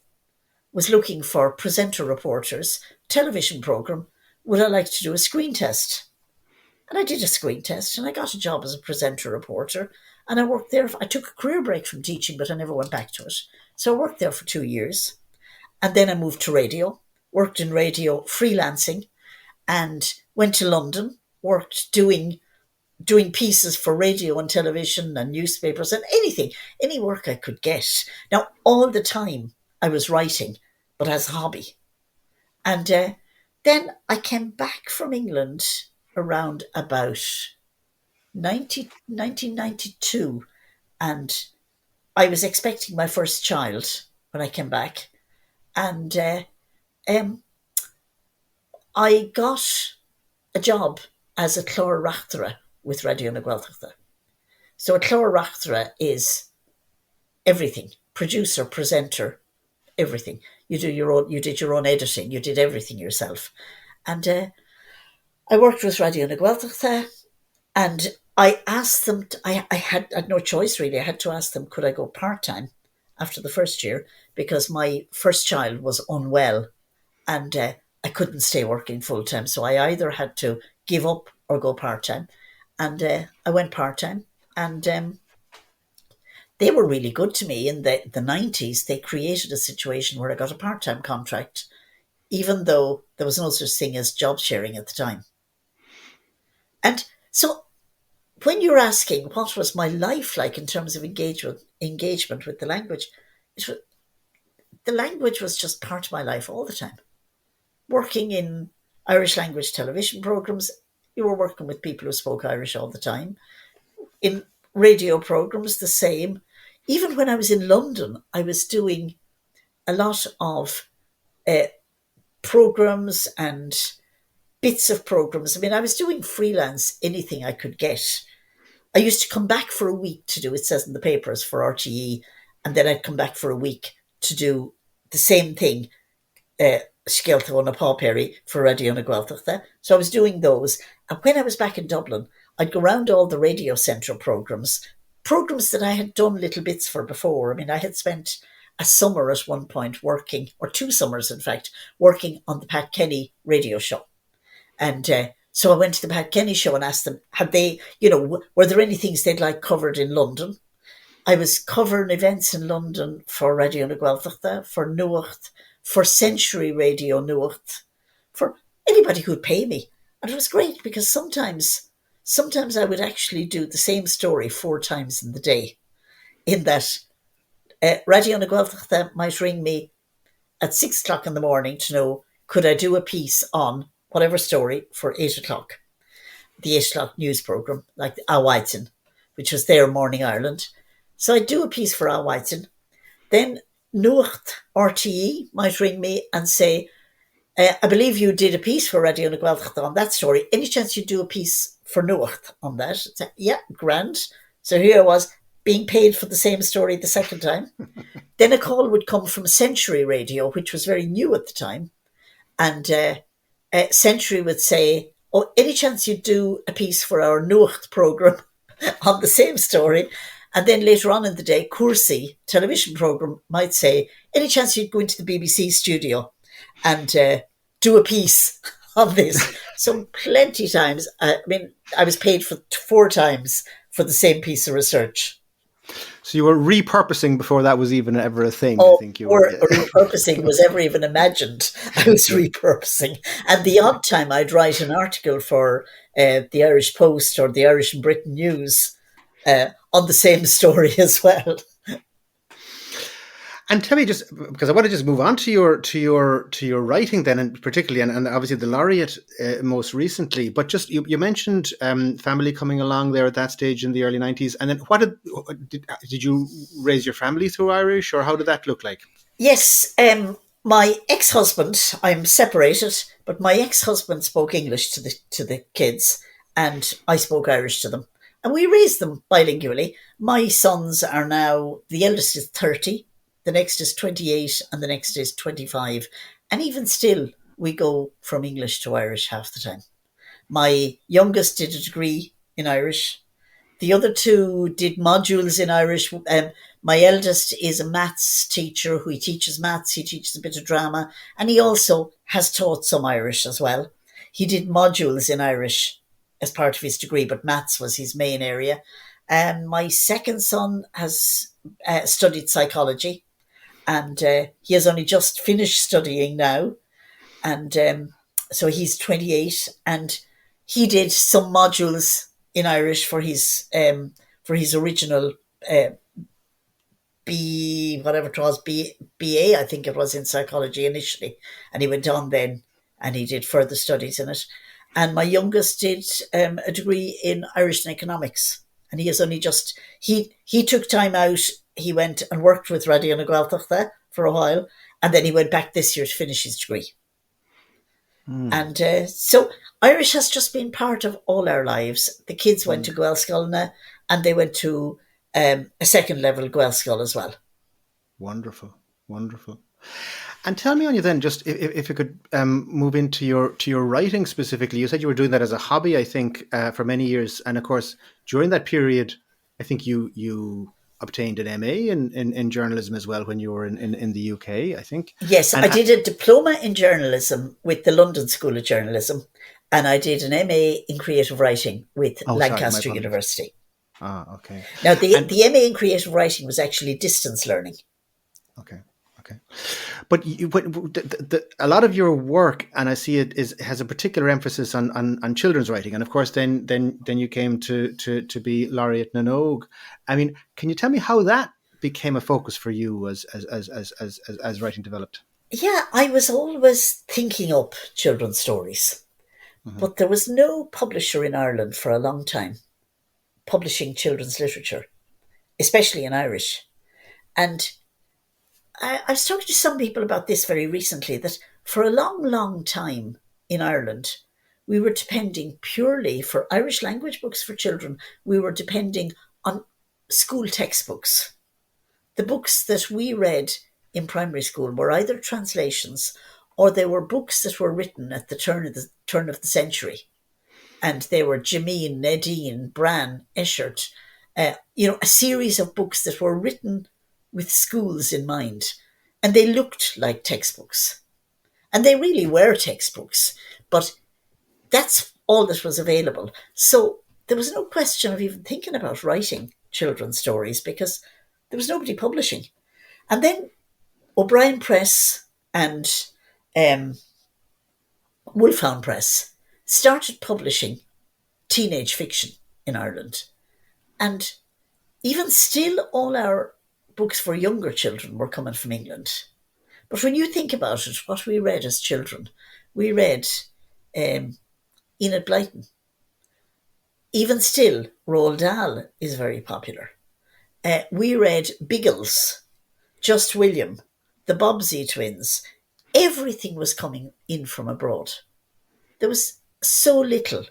was looking for presenter reporters, television programme, would I like to do a screen test? And I did a screen test and I got a job as a presenter reporter, and I worked there. I took a career break from teaching, but I never went back to it. So I worked there for 2 years, and then I moved to radio, worked in radio freelancing, and went to London, worked doing pieces for radio and television and newspapers and any work I could get. Now, all the time I was writing, but as a hobby. And then I came back from England around about 1992, and I was expecting my first child when I came back. And I got a job as a chlorrachtere with Radio Na Gaeltachta. So a chlorrachtere is everything: producer, presenter, everything. You did your own editing, you did everything yourself. And I worked with Radio Na Gaeltachta, and I asked them, I had no choice really. I had to ask them, could I go part time after the first year? Because my first child was unwell and I couldn't stay working full time. So I either had to give up or go part time. And I went part time. And they were really good to me in the 90s. They created a situation where I got a part time contract, even though there was no such thing as job sharing at the time. And so when you're asking what was my life like in terms of engagement with the language, the language was just part of my life all the time. Working in Irish language television programs, you were working with people who spoke Irish all the time. In radio programs, the same. Even when I was in London, I was doing a lot of programs and bits of programs. I mean, I was doing freelance anything I could get. I used to come back for a week to do, it says in the papers, for RTE, and then I'd come back for a week to do the same thing, Scialta na Pápéry for Radio Na Gaeltachta. So I was doing those. And when I was back in Dublin, I'd go around all the Radio Central programs that I had done little bits for before. I mean, I had spent a summer at one point working, or 2 summers, in fact, working on the Pat Kenny radio show. And so I went to the Pat Kenny show and asked them, had they, were there any things they'd like covered in London? I was covering events in London for Radio Na Gaeltachta, for Nuacht, for Century Radio Nuacht, for anybody who'd pay me. And it was great because sometimes I would actually do the same story 4 times in the day, in that Radio Na Gaeltachta might ring me at 6 o'clock in the morning to know, could I do a piece on whatever story for 8 o'clock, the 8 o'clock news programme, like Áine, which was their Morning Ireland. So I'd do a piece for Áine. Then Nuacht RTE might ring me and say, I believe you did a piece for Radio Na Gaeltachta on that story. Any chance you'd do a piece for Nuacht on that? I'd say, yeah, grand. So here I was, being paid for the same story the second time. Then a call would come from Century Radio, which was very new at the time. And Century would say, oh, any chance you'd do a piece for our Nuacht programme on the same story? And then later on in the day, Cuasaí television programme might say, any chance you'd go into the BBC studio and do a piece on this? So plenty times, I mean, I was paid for 4 times for the same piece of research. So you were repurposing before that was even ever a thing, I think you were. Repurposing was ever even imagined. I was repurposing. And the odd time I'd write an article for the Irish Post or the Irish and Britain News on the same story as well. And tell me, just because I want to just move on to your writing then, and particularly, and obviously the Laureate most recently. But just you mentioned family coming along there at that stage in the early 90s, and then what did you raise your family through Irish, or how did that look like? Yes, my ex-husband. I'm separated, but my ex-husband spoke English to the kids, and I spoke Irish to them, and we raised them bilingually. My sons are now, the eldest is 30. The next is 28 and the next is 25. And even still, we go from English to Irish half the time. My youngest did a degree in Irish. The other 2 did modules in Irish. My eldest is a maths teacher who he teaches maths, he teaches a bit of drama, and he also has taught some Irish as well. He did modules in Irish as part of his degree, but maths was his main area. And my second son has studied psychology. And he has only just finished studying now. And so he's 28. And he did some modules in Irish for his original BA, I think it was, in psychology initially. And he went on then and he did further studies in it. And my youngest did a degree in Irish and economics. And he has only just, he took time out. He went and worked with Radio Na Gaeltachta for a while, and then he went back this year to finish his degree. And so Irish has just been part of all our lives. The kids went to Gaelscoil Na, and they went to a second level Gaelscoil as well. Wonderful, wonderful. And tell me, Anya, then, just if you could move into your writing specifically. You said you were doing that as a hobby, I think, for many years, and of course, during that period, I think you obtained an MA in journalism as well when you were in the UK, I think. Yes, And I did a diploma in journalism with the London School of Journalism, and I did an MA in creative writing with oh, sorry, my Lancaster apologies. University. Okay, Now, the, and the MA in creative writing was actually distance learning. okay, okay. But a lot of your work, and I see it has a particular emphasis on children's writing, and of course, then you came to be Laureate Na. I mean, can you tell me how that became a focus for you as writing developed? Yeah, I was always thinking up children's stories, Hmm. but there was no publisher in Ireland for a long time publishing children's literature, especially in Irish. And I was talking to some people about this very recently, that for a long, long time in Ireland, we were depending purely for Irish language books for children. We were depending on school textbooks. The books that we read in primary school were either translations or they were books that were written at the turn of the century, and they were Jameen, Nadine, Bran, Eschert, a series of books that were written with schools in mind, and they looked like textbooks, and they really were textbooks, but that's all that was available. So there was no question of even thinking about writing children's stories because there was nobody publishing. And then O'Brien Press and um, Wolfhound Press started publishing teenage fiction in Ireland. And even still, all our books for younger children were coming from England. But when you think about it, what we read as children, we read um, Enid Blyton. Even still, Roald Dahl is very popular. We read Biggles, Just William, the Bobbsey twins. Everything was coming in from abroad. There was so little.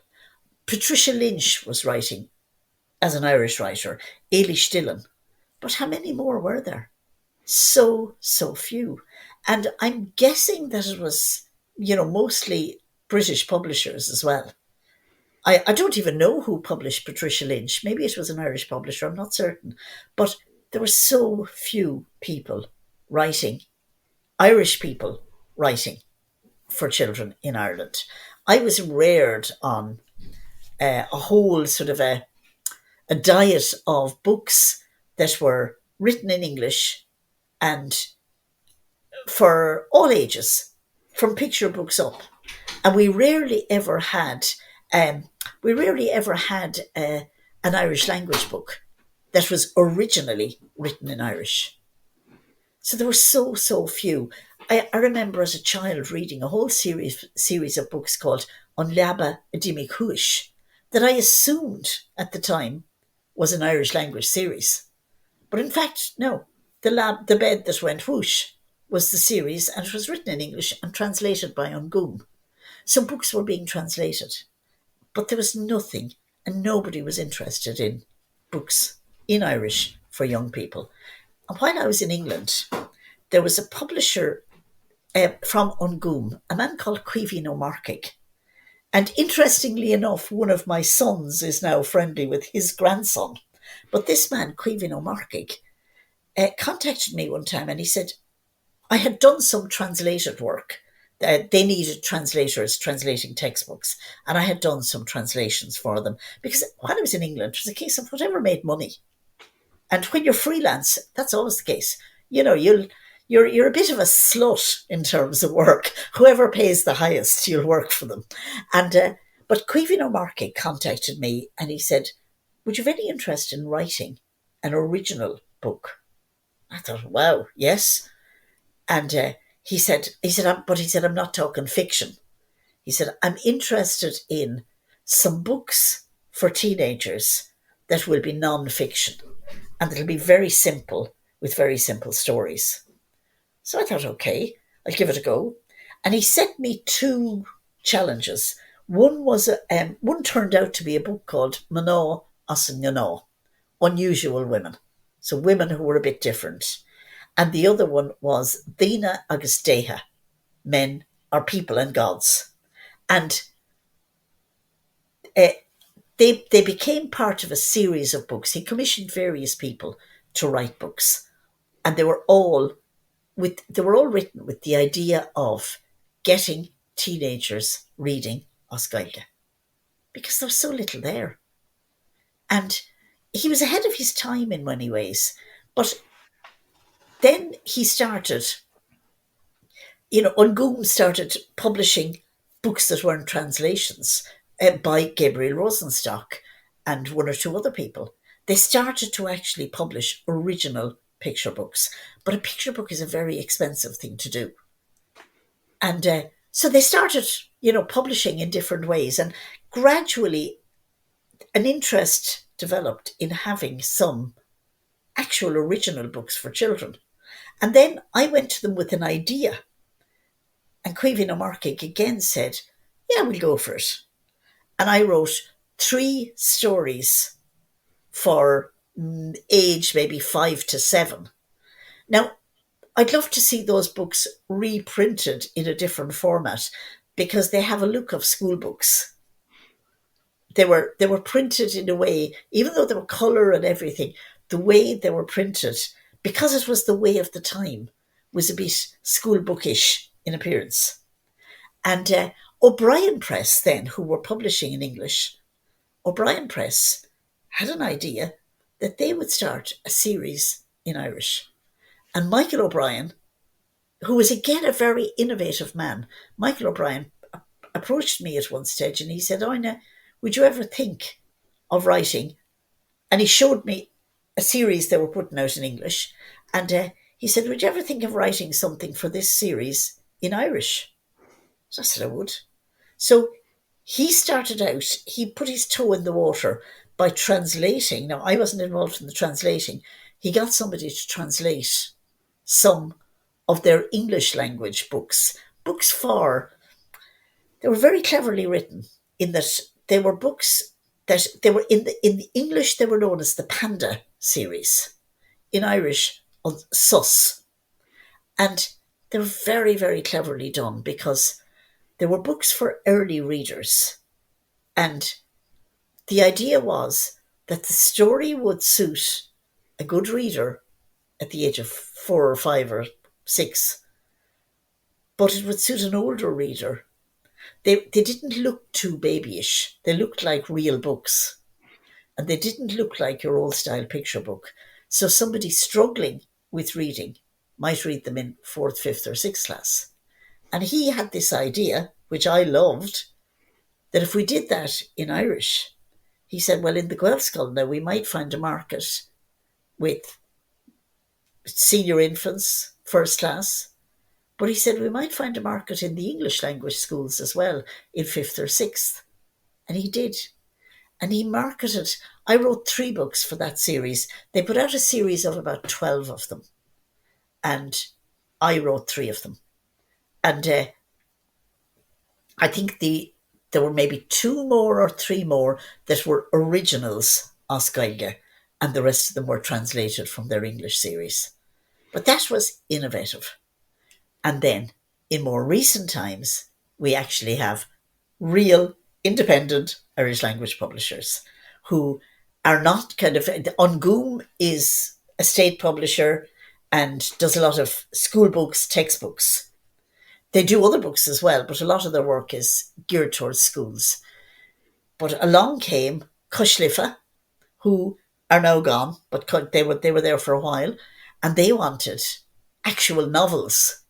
Patricia Lynch was writing as an Irish writer, Eilish Dillon. But how many more were there? So few. And I'm guessing that it was, mostly British publishers as well. I don't even know who published Patricia Lynch. Maybe it was an Irish publisher, I'm not certain. But there were so few people writing, Irish people writing for children in Ireland. I was reared on a whole sort of a diet of books that were written in English and for all ages, from picture books up. And we rarely ever had an Irish language book that was originally written in Irish. So there were so few. I remember as a child reading a whole series of books called On Leaba Adimic Huish that I assumed at the time was an Irish language series. But in fact, no. The bed that went whoosh was the series, and it was written in English and translated by Ungum. Some books were being translated, but there was nothing, and nobody was interested in books in Irish for young people. And while I was in England, there was a publisher from Ungum, a man called Caoimhín O'Marcaigh. And interestingly enough, one of my sons is now friendly with his grandson. But this man, Caoimhín O'Marcaigh, contacted me one time and he said, I had done some translated work. They needed translators translating textbooks, and I had done some translations for them because while I was in England, it was a case of whatever made money. And when you're freelance, that's always the case. You're a bit of a slut in terms of work. Whoever pays the highest, you'll work for them. And but Caoimhín O'Marcaigh contacted me and he said, "Would you have any interest in writing an original book?" I thought, "Wow, yes." And but he said, "I'm not talking fiction." He said, "I'm interested in some books for teenagers that will be non-fiction and that'll be very simple with very simple stories." So I thought, okay, I'll give it a go. And he set me two challenges. One turned out to be a book called Mná as an Gná, Unusual Women. So women who were a bit different. and the other one was Dhina agus Deha, men are people and gods. And uh, they became part of a series of books. He commissioned various people to write books, and they were all written with the idea of getting teenagers reading as Gaeilge, because there was so little there. And he was ahead of his time in many ways. But then he started, Ungum started publishing books that weren't translations by Gabriel Rosenstock and one or two other people. They started to actually publish original picture books. But a picture book is a very expensive thing to do. And so they started, publishing in different ways. And gradually, an interest developed in having some actual original books for children. And then I went to them with an idea. And Caoimhín O'Marcaigh again said, yeah, we'll go for it. And I wrote 3 stories for age maybe 5 to 7. Now, I'd love to see those books reprinted in a different format because they have a look of school books. They were printed in a way, even though they were colour and everything, the way they were printed, because it was the way of the time, was a bit school bookish in appearance. And O'Brien Press then, who were publishing in English, O'Brien Press had an idea that they would start a series in Irish. And Michael O'Brien, who was again a very innovative man, Michael O'Brien approached me at one stage and he said, Áine, would you ever think of writing? And he showed me a series they were putting out in English. And he said, would you ever think of writing something for this series in Irish? So I said, I would. So he started out, he put his toe in the water by translating. Now, I wasn't involved in the translating. He got somebody to translate some of their English language books. They were very cleverly written in that they were books that they were in the English, they were known as the Panda series. In Irish, Sus. And they were very, very cleverly done because they were books for early readers. And the idea was that the story would suit a good reader at the age of 4 or 5 or 6, but it would suit an older reader. They didn't look too babyish. They looked like real books. And they didn't look like your old style picture book. So somebody struggling with reading might read them in 4th, 5th or 6th class. And he had this idea, which I loved, that if we did that in Irish, he said, well, in the Gaelscoil now, we might find a market with senior infants, 1st class. But he said we might find a market in the English language schools as well in 5th or 6th. And he did. And he marketed, I wrote 3 books for that series. They put out a series of about 12 of them. And I wrote 3 of them. And I think there were maybe 2 more or 3 more that were originals as Gaeilge, and the rest of them were translated from their English series. But that was innovative. And then, in more recent times, we actually have real independent Irish language publishers who are not kind of... Ungum is a state publisher and does a lot of school books, textbooks. They do other books as well, but a lot of their work is geared towards schools. But along came Cushlifa, who are now gone, but they were there for a while, and they wanted actual novels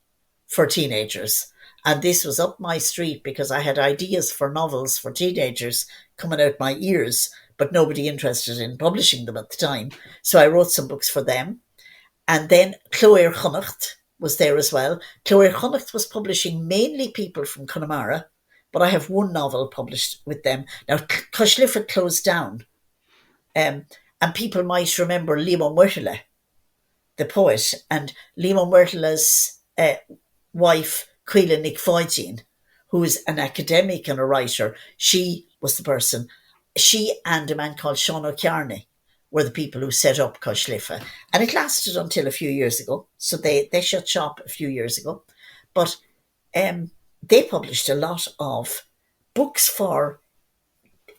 for teenagers. And this was up my street because I had ideas for novels for teenagers coming out my ears, but nobody interested in publishing them at the time. So I wrote some books for them. And then Cloak Connacht was there as well. Cloak Connacht was publishing mainly people from Connemara, but I have 1 novel published with them. Now, Cushlifa closed down. And people might remember Liam Myrtile, the poet, and Liam Myrtile's wife, Cuila Nic Foytine, who is an academic and a writer. She was the person. She and a man called Sean O'Kearney were the people who set up Coishlifa. And it lasted until a few years ago. So they shut shop a few years ago. But they published a lot of books for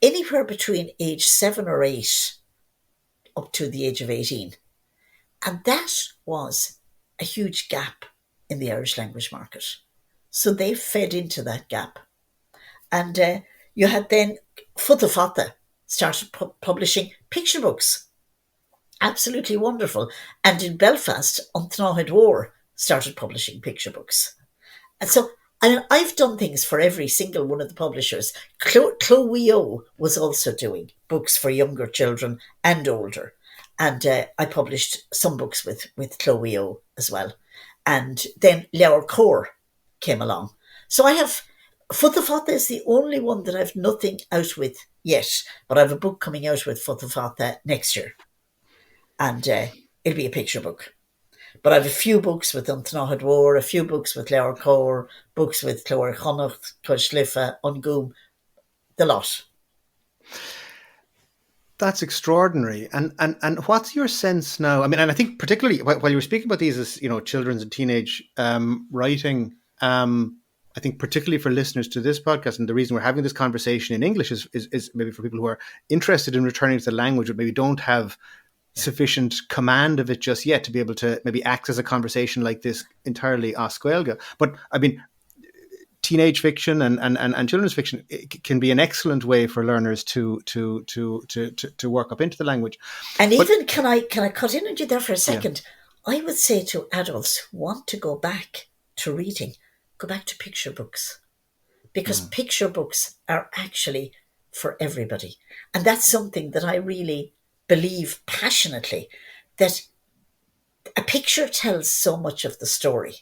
anywhere between age 7 or 8 up to the age of 18. And that was a huge gap in the Irish language market. So they fed into that gap. And you had then Futta Fata started publishing picture books. Absolutely wonderful. And in Belfast, Antnáthid War started publishing picture books. And so I've done things for every single one of the publishers. Cloak was also doing books for younger children and older. And I published some books with Cloak as well. And then Laureate came along. So I have Futta Fata is the only one that I've nothing out with yet, but I have a book coming out with Futta Fata next year. And it'll be a picture book. But I have a few books with Antnáthid War, a few books with Laureate, books with Clóir Chonacht, Coishlifa, Ungum, the lot. That's extraordinary. And what's your sense now? I mean, and I think particularly while you were speaking about these as, children's and teenage writing, I think particularly for listeners to this podcast, and the reason we're having this conversation in English is maybe for people who are interested in returning to the language but maybe don't have sufficient command of it just yet to be able to maybe access a conversation like this entirely as Gaeilge. But I mean, teenage fiction and children's fiction can be an excellent way for learners to work up into the language. And even can I cut in on you there for a second? Yeah. I would say to adults who want to go back to reading, go back to picture books, because picture books are actually for everybody. And that's something that I really believe passionately, that a picture tells so much of the story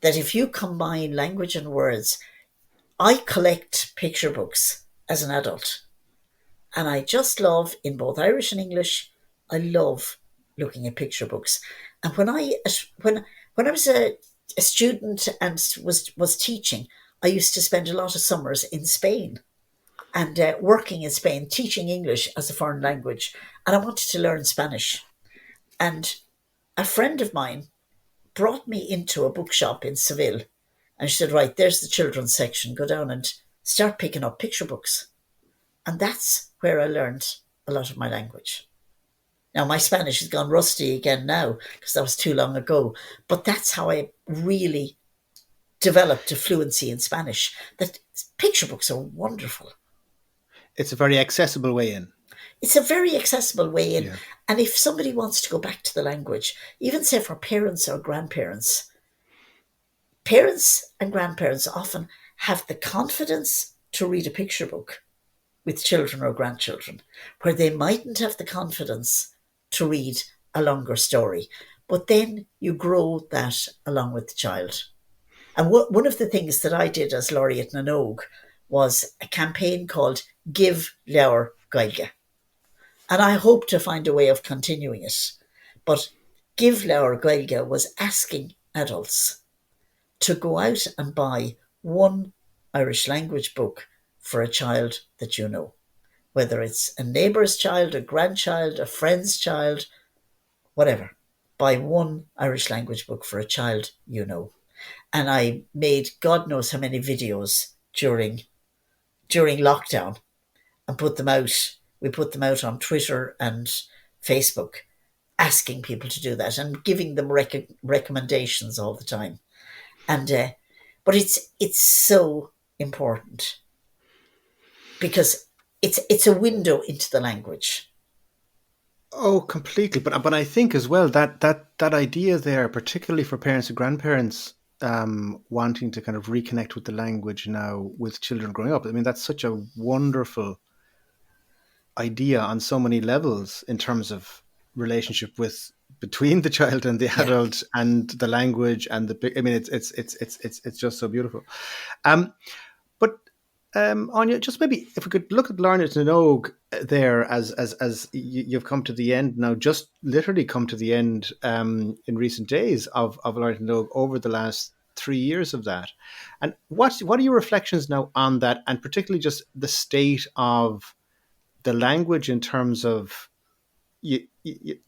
that if you combine language and words, I collect picture books as an adult. And I just love, in both Irish and English, I love looking at picture books. And when I was a student and was teaching, I used to spend a lot of summers in Spain and working in Spain, teaching English as a foreign language. And I wanted to learn Spanish. And a friend of mine brought me into a bookshop in Seville. And she said, right, there's the children's section. Go down and start picking up picture books. And that's where I learned a lot of my language. Now, my Spanish has gone rusty again now because that was too long ago. But that's how I really developed a fluency in Spanish. That picture books are wonderful. It's a very accessible way in. It's a very accessible way in. Yeah. And if somebody wants to go back to the language, even say for parents or grandparents, parents and grandparents often have the confidence to read a picture book with children or grandchildren, where they mightn't have the confidence to read a longer story. But then you grow that along with the child. And one of the things that I did as Laureate Na was a campaign called Give Leabhar Gaeilge. And I hope to find a way of continuing it. But Give Leabhar Gaeilge was asking adults to go out and buy one Irish language book for a child that you know. Whether it's a neighbour's child, a grandchild, a friend's child, whatever. Buy one Irish language book for a child you know. And I made God knows how many videos during lockdown and put them out. We put them out on Twitter and Facebook, asking people to do that and giving them recommendations all the time. And but it's so important because it's a window into the language. Oh, completely. But I think as well that idea there, particularly for parents and grandparents, wanting to kind of reconnect with the language now with children growing up. I mean, that's such a wonderful idea on so many levels in terms of relationship between the child and the adult and the language and it's just so beautiful. But Áine, just maybe if we could look at Laureate Na there as you've come to the end now, just literally come to the end in recent days of Laureate Na over the last 3 years of that. And what are your reflections now on that, and particularly just the state of the language in terms of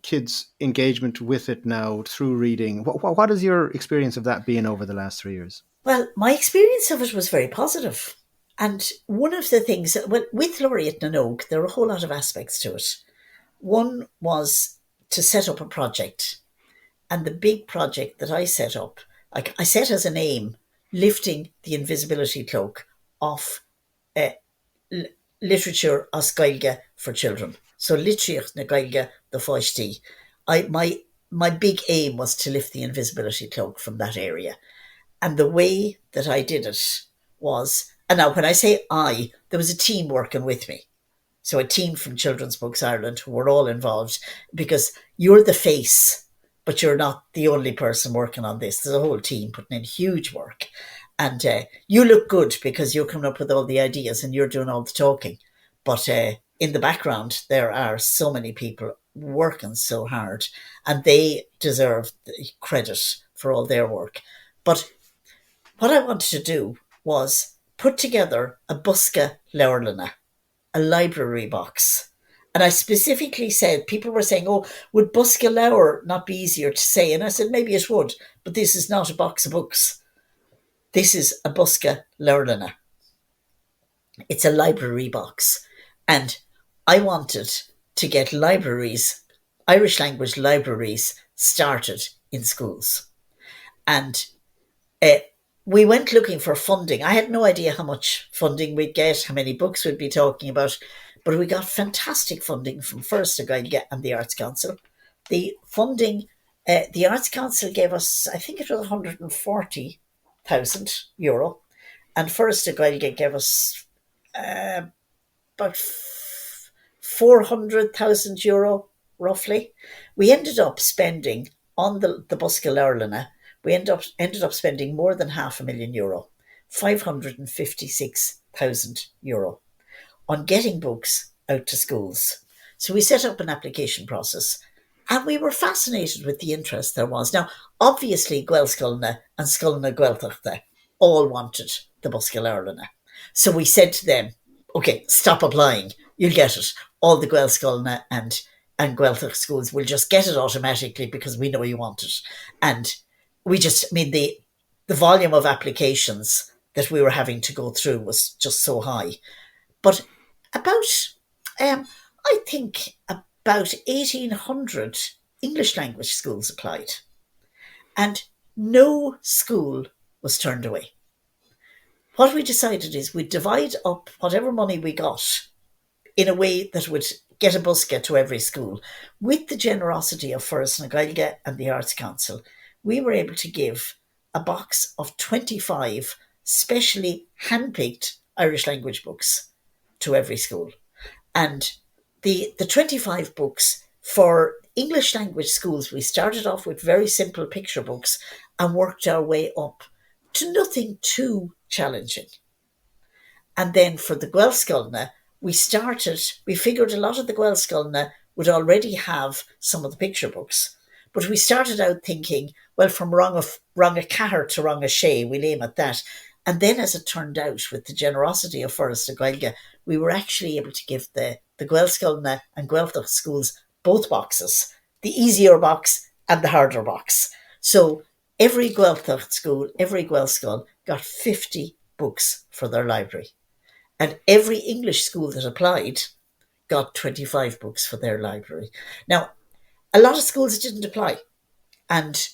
kids' engagement with it now through reading? What is your experience of that been over the last 3 years? Well, my experience of it was very positive. And one of the things, well, with Laureate Na, there are a whole lot of aspects to it. One was to set up a project. And the big project that I set up, like I set as an aim, lifting the invisibility cloak off uh, literature as Gaeilge for children. So literature na Gaeilge the foishtí. My big aim was to lift the invisibility cloak from that area. And the way that I did it was, and now when I say I, there was a team working with me. So a team from Children's Books Ireland who were all involved, because you're the face, but you're not the only person working on this. There's a whole team putting in huge work. And you look good because you're coming up with all the ideas and you're doing all the talking. But in the background, there are so many people working so hard, and they deserve the credit for all their work. But what I wanted to do was put together a Buska Laureate Na, a library box. And I specifically said, people were saying, oh, would Buska Laur not be easier to say? And I said, maybe it would, but this is not a box of books. This is a Buska Laureate Na. It's a library box. And I wanted to get libraries, Irish language libraries, started in schools. And we went looking for funding. I had no idea how much funding we'd get, how many books we'd be talking about, but we got fantastic funding from First Gaeilge and the Arts Council. The funding, the Arts Council gave us, I think it was €140,000, and First Gaeilge gave us about €400,000 roughly. We ended up spending on the Buska Laureate Na, we ended up spending more than €500,000, €556,000 on getting books out to schools. So we set up an application process, and we were fascinated with the interest there was. Now, obviously, Gaelscoilne and Scoilne Gaeltachta all wanted the Buska Laureate Na. So we said to them, okay, stop applying, you'll get it. All the Gaelscoilne and Gaeltach schools will just get it automatically because we know you want it. And we just, I mean, the volume of applications that we were having to go through was just so high. But I think about 1,800 English language schools applied, and no school was turned away. What we decided is we'd divide up whatever money we got in a way that would get a buska to every school. With the generosity of First na Gaeilge and the Arts Council, we were able to give a box of 25 specially handpicked Irish language books to every school. And the 25 books for English language schools, we started off with very simple picture books and worked our way up to nothing too challenging. And then for the Gaelscoilne, we figured a lot of the Gaelscoilne would already have some of the picture books. But we started out thinking, well, from wrong a cahar to wrong a shea, we'll aim at that. And then, as it turned out, with the generosity of Forest Gaeilge, we were actually able to give the Gaelscoilne and Gaeltach schools both boxes, the easier box and the harder box. So every Gaeltach school, every Gaelscoil got 50 books for their library. And every English school that applied got 25 books for their library. Now, a lot of schools didn't apply. And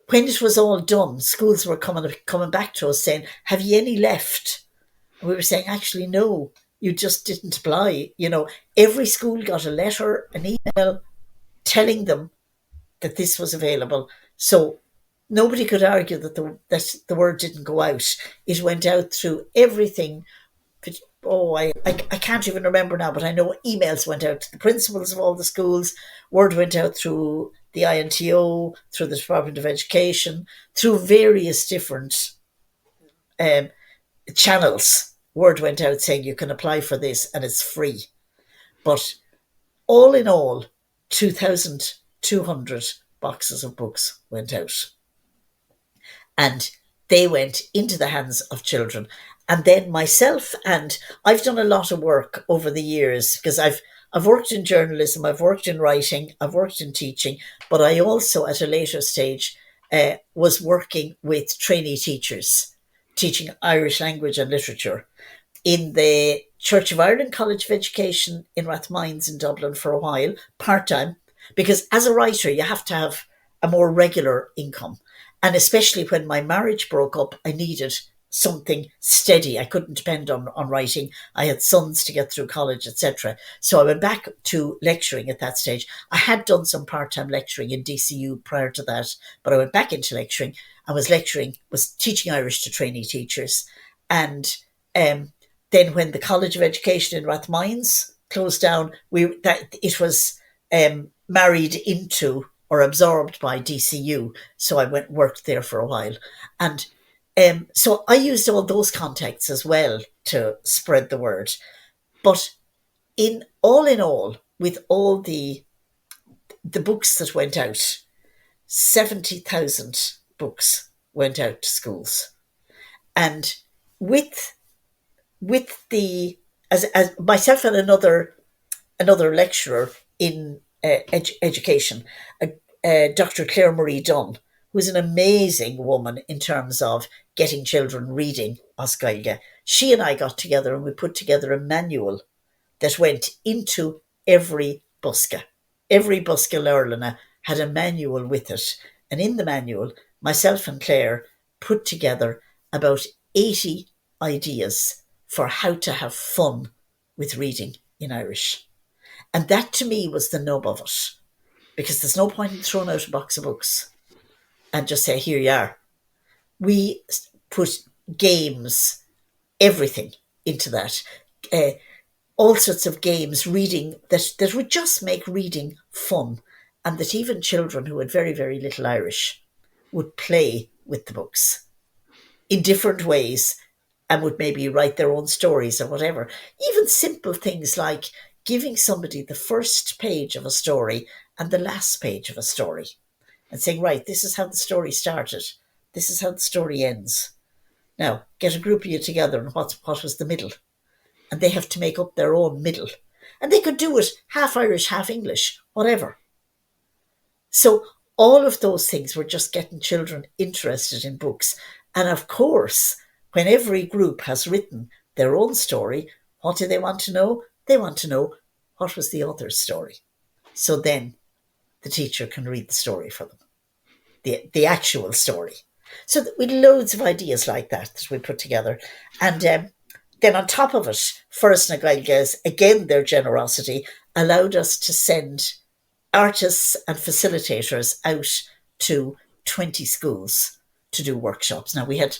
when it was all done, schools were coming back to us saying, have you any left? And we were saying, actually, no, you just didn't apply. You know, every school got a letter, an email telling them that this was available. So nobody could argue that the word didn't go out. It went out through everything. I can't even remember now, but I know emails went out to the principals of all the schools. Word went out through the INTO, through the Department of Education, through various different channels. Word went out saying you can apply for this and it's free. But all in all, 2,200 boxes of books went out. And they went into the hands of children. And then myself, and I've done a lot of work over the years because I've worked in journalism, I've worked in writing, I've worked in teaching, but I also, at a later stage, was working with trainee teachers, teaching Irish language and literature in the Church of Ireland College of Education in Rathmines in Dublin for a while, part-time, because as a writer, you have to have a more regular income. And especially when my marriage broke up, I needed something steady. I couldn't depend on writing. I had sons to get through college, etc. So I went back to lecturing at that stage. I had done some part-time lecturing in DCU prior to that, but I went back into lecturing and was teaching Irish to trainee teachers. And then when the College of Education in Rathmines closed down, it was married into or absorbed by DCU. So I worked there for a while. And so I used all those contacts as well to spread the word. But in all, with all the books that went out, 70,000 books went out to schools. And with the as myself and another lecturer in education, Dr. Claire Marie Dunn, who's an amazing woman in terms of getting children reading as Gaeilge. She and I got together and we put together a manual that went into every buska. Every buska Laureate Na had a manual with it. And in the manual, myself and Claire put together about 80 ideas for how to have fun with reading in Irish. And that to me was the nub of it. Because there's no point in throwing out a box of books and just say, here you are. We put games, everything into that. All sorts of games, reading, that would just make reading fun. And that even children who had very, very little Irish would play with the books in different ways and would maybe write their own stories or whatever. Even simple things like giving somebody the first page of a story and the last page of a story and saying, right, this is how the story started. This is how the story ends. Now, get a group of you together and what was the middle? And they have to make up their own middle. And they could do it half Irish, half English, whatever. So all of those things were just getting children interested in books. And of course, when every group has written their own story, what do they want to know? They want to know what was the author's story. So then the teacher can read the story for them, the actual story. So we had loads of ideas like that we put together. And then on top of it, First Na Gaeilge's, again, their generosity allowed us to send artists and facilitators out to 20 schools to do workshops. Now, we had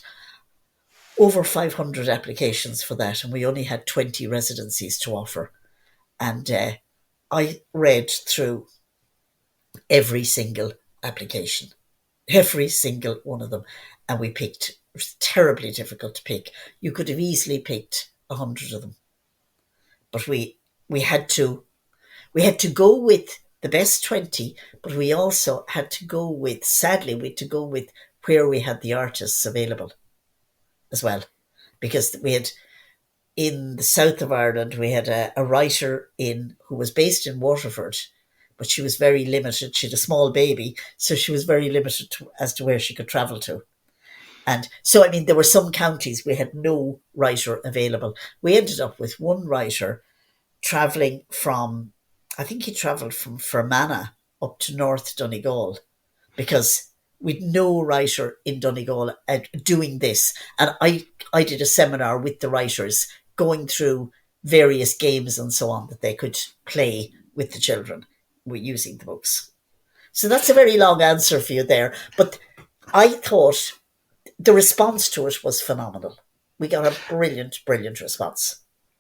over 500 applications for that, and we only had 20 residencies to offer. And I read through every single application, every single one of them, and we picked. It was terribly difficult to pick. You could have easily picked 100 of them, but we had to go with the best 20, but we also had to go with, sadly, we had to go with where we had the artists available as well, because we had, in the south of Ireland, we had a writer who was based in Waterford, but she was very limited. She had a small baby, so she was very limited as to where she could travel to. And so, I mean, there were some counties we had no writer available. We ended up with one writer travelling from, I think he travelled from Fermanagh up to North Donegal, because we'd no writer in Donegal doing this. And I did a seminar with the writers going through various games and so on that they could play with the children using the books. So that's a very long answer for you there. But I thought the response to it was phenomenal. We got a brilliant, brilliant response.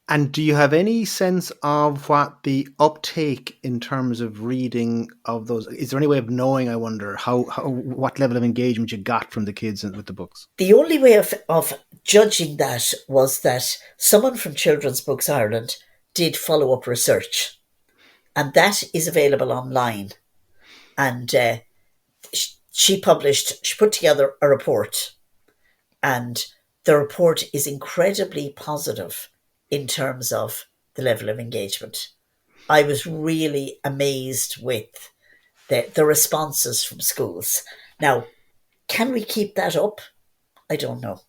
And do you have any sense of what the uptake in terms of reading of those? Is there any way of knowing, I wonder, what level of engagement you got from the kids with the books? The only way of judging that was that someone from Children's Books Ireland did follow-up research. And that is available online. And she put together a report. And the report is incredibly positive in terms of the level of engagement. I was really amazed with the responses from schools. Now, can we keep that up? I don't know.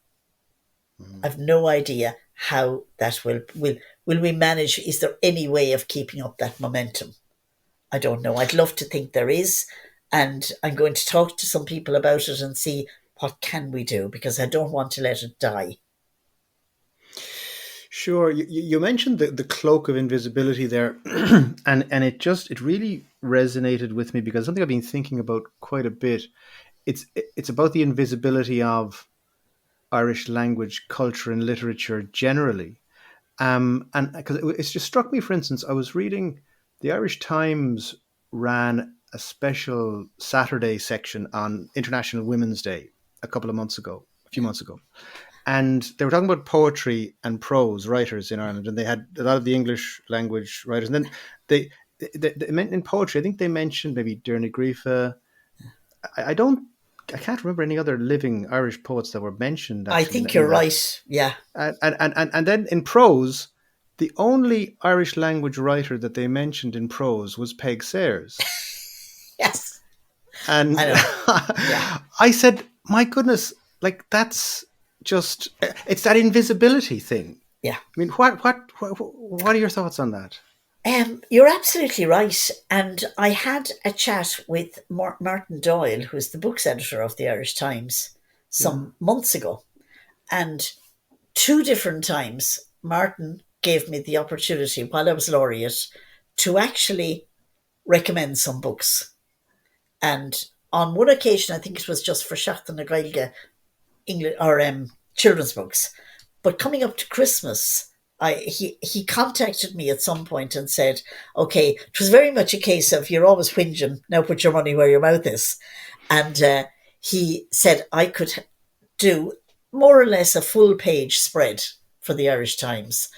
I've no idea how that will we manage. Is there any way of keeping up that momentum? I don't know. I'd love to think there is, and I'm going to talk to some people about it and see what can we do, because I don't want to let it die. Sure, you mentioned the cloak of invisibility there, and it really resonated with me because something I've been thinking about quite a bit. It's about the invisibility of Irish language, culture, and literature generally. And because it's just struck me, for instance, I was reading the Irish Times ran a special Saturday section on International Women's Day a few months ago, and they were talking about poetry and prose writers in Ireland, and they had a lot of the English language writers, and then they meant in poetry. I think they mentioned maybe Derna Grifa. I don't. I can't remember any other living Irish poets that were mentioned I actually think in you're that. right. Yeah. And then in prose, the only Irish language writer that they mentioned in prose was Peg Sayers. Yes. And I know. Yeah. I said, my goodness, like that's just, it's that invisibility thing. Yeah. I mean, what are your thoughts on that? You're absolutely right. And I had a chat with Martin Doyle, who's the books editor of the Irish Times, Yeah. some months ago. And two different times, Martin gave me the opportunity while I was laureate to actually recommend some books. And on one occasion, I think it was just for Seachtain na Gaeilge English or children's books. But coming up to Christmas, he contacted me at some point and said, "Okay, it was very much a case of you're always whinging. Now put your money where your mouth is." And he said I could do more or less a full page spread for the Irish Times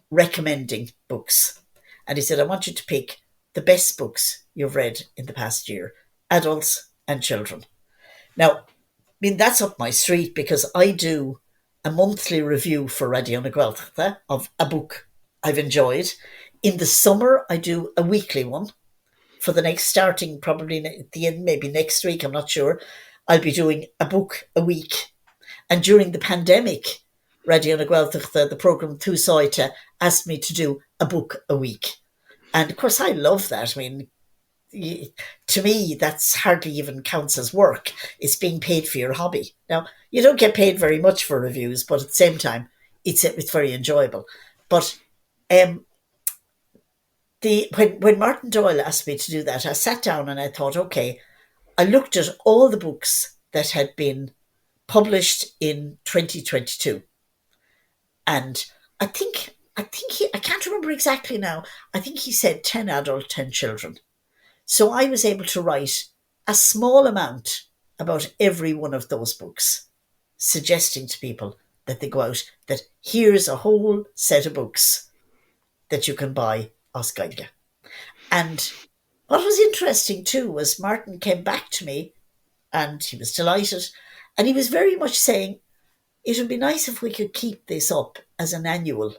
recommending books. And he said, "I want you to pick the best books you've read in the past year, adults and children." Now, I mean, that's up my street because I do a monthly review for Radio Na Gaeltachta of a book I've enjoyed. In the summer, I do a weekly one. For the next, starting probably at the end, maybe next week, I'm not sure, I'll be doing a book a week. And during the pandemic, Radio Na Gaeltachta, the programme Túsáite, asked me to do a book a week. And of course, I love that. I mean, to me, that's hardly even counts as work. It's being paid for your hobby. Now, you don't get paid very much for reviews, but at the same time, it's very enjoyable. But um, when Martin Doyle asked me to do that, I sat down and I thought, okay, I looked at all the books that had been published in 2022, and I can't remember exactly now. I think he said 10 adult, 10 children. So I was able to write a small amount about every one of those books, suggesting to people that they go out that here's a whole set of books that you can buy as Gaeilge. And what was interesting too was Martin came back to me and he was delighted. And he was very much saying, it would be nice if we could keep this up as an annual,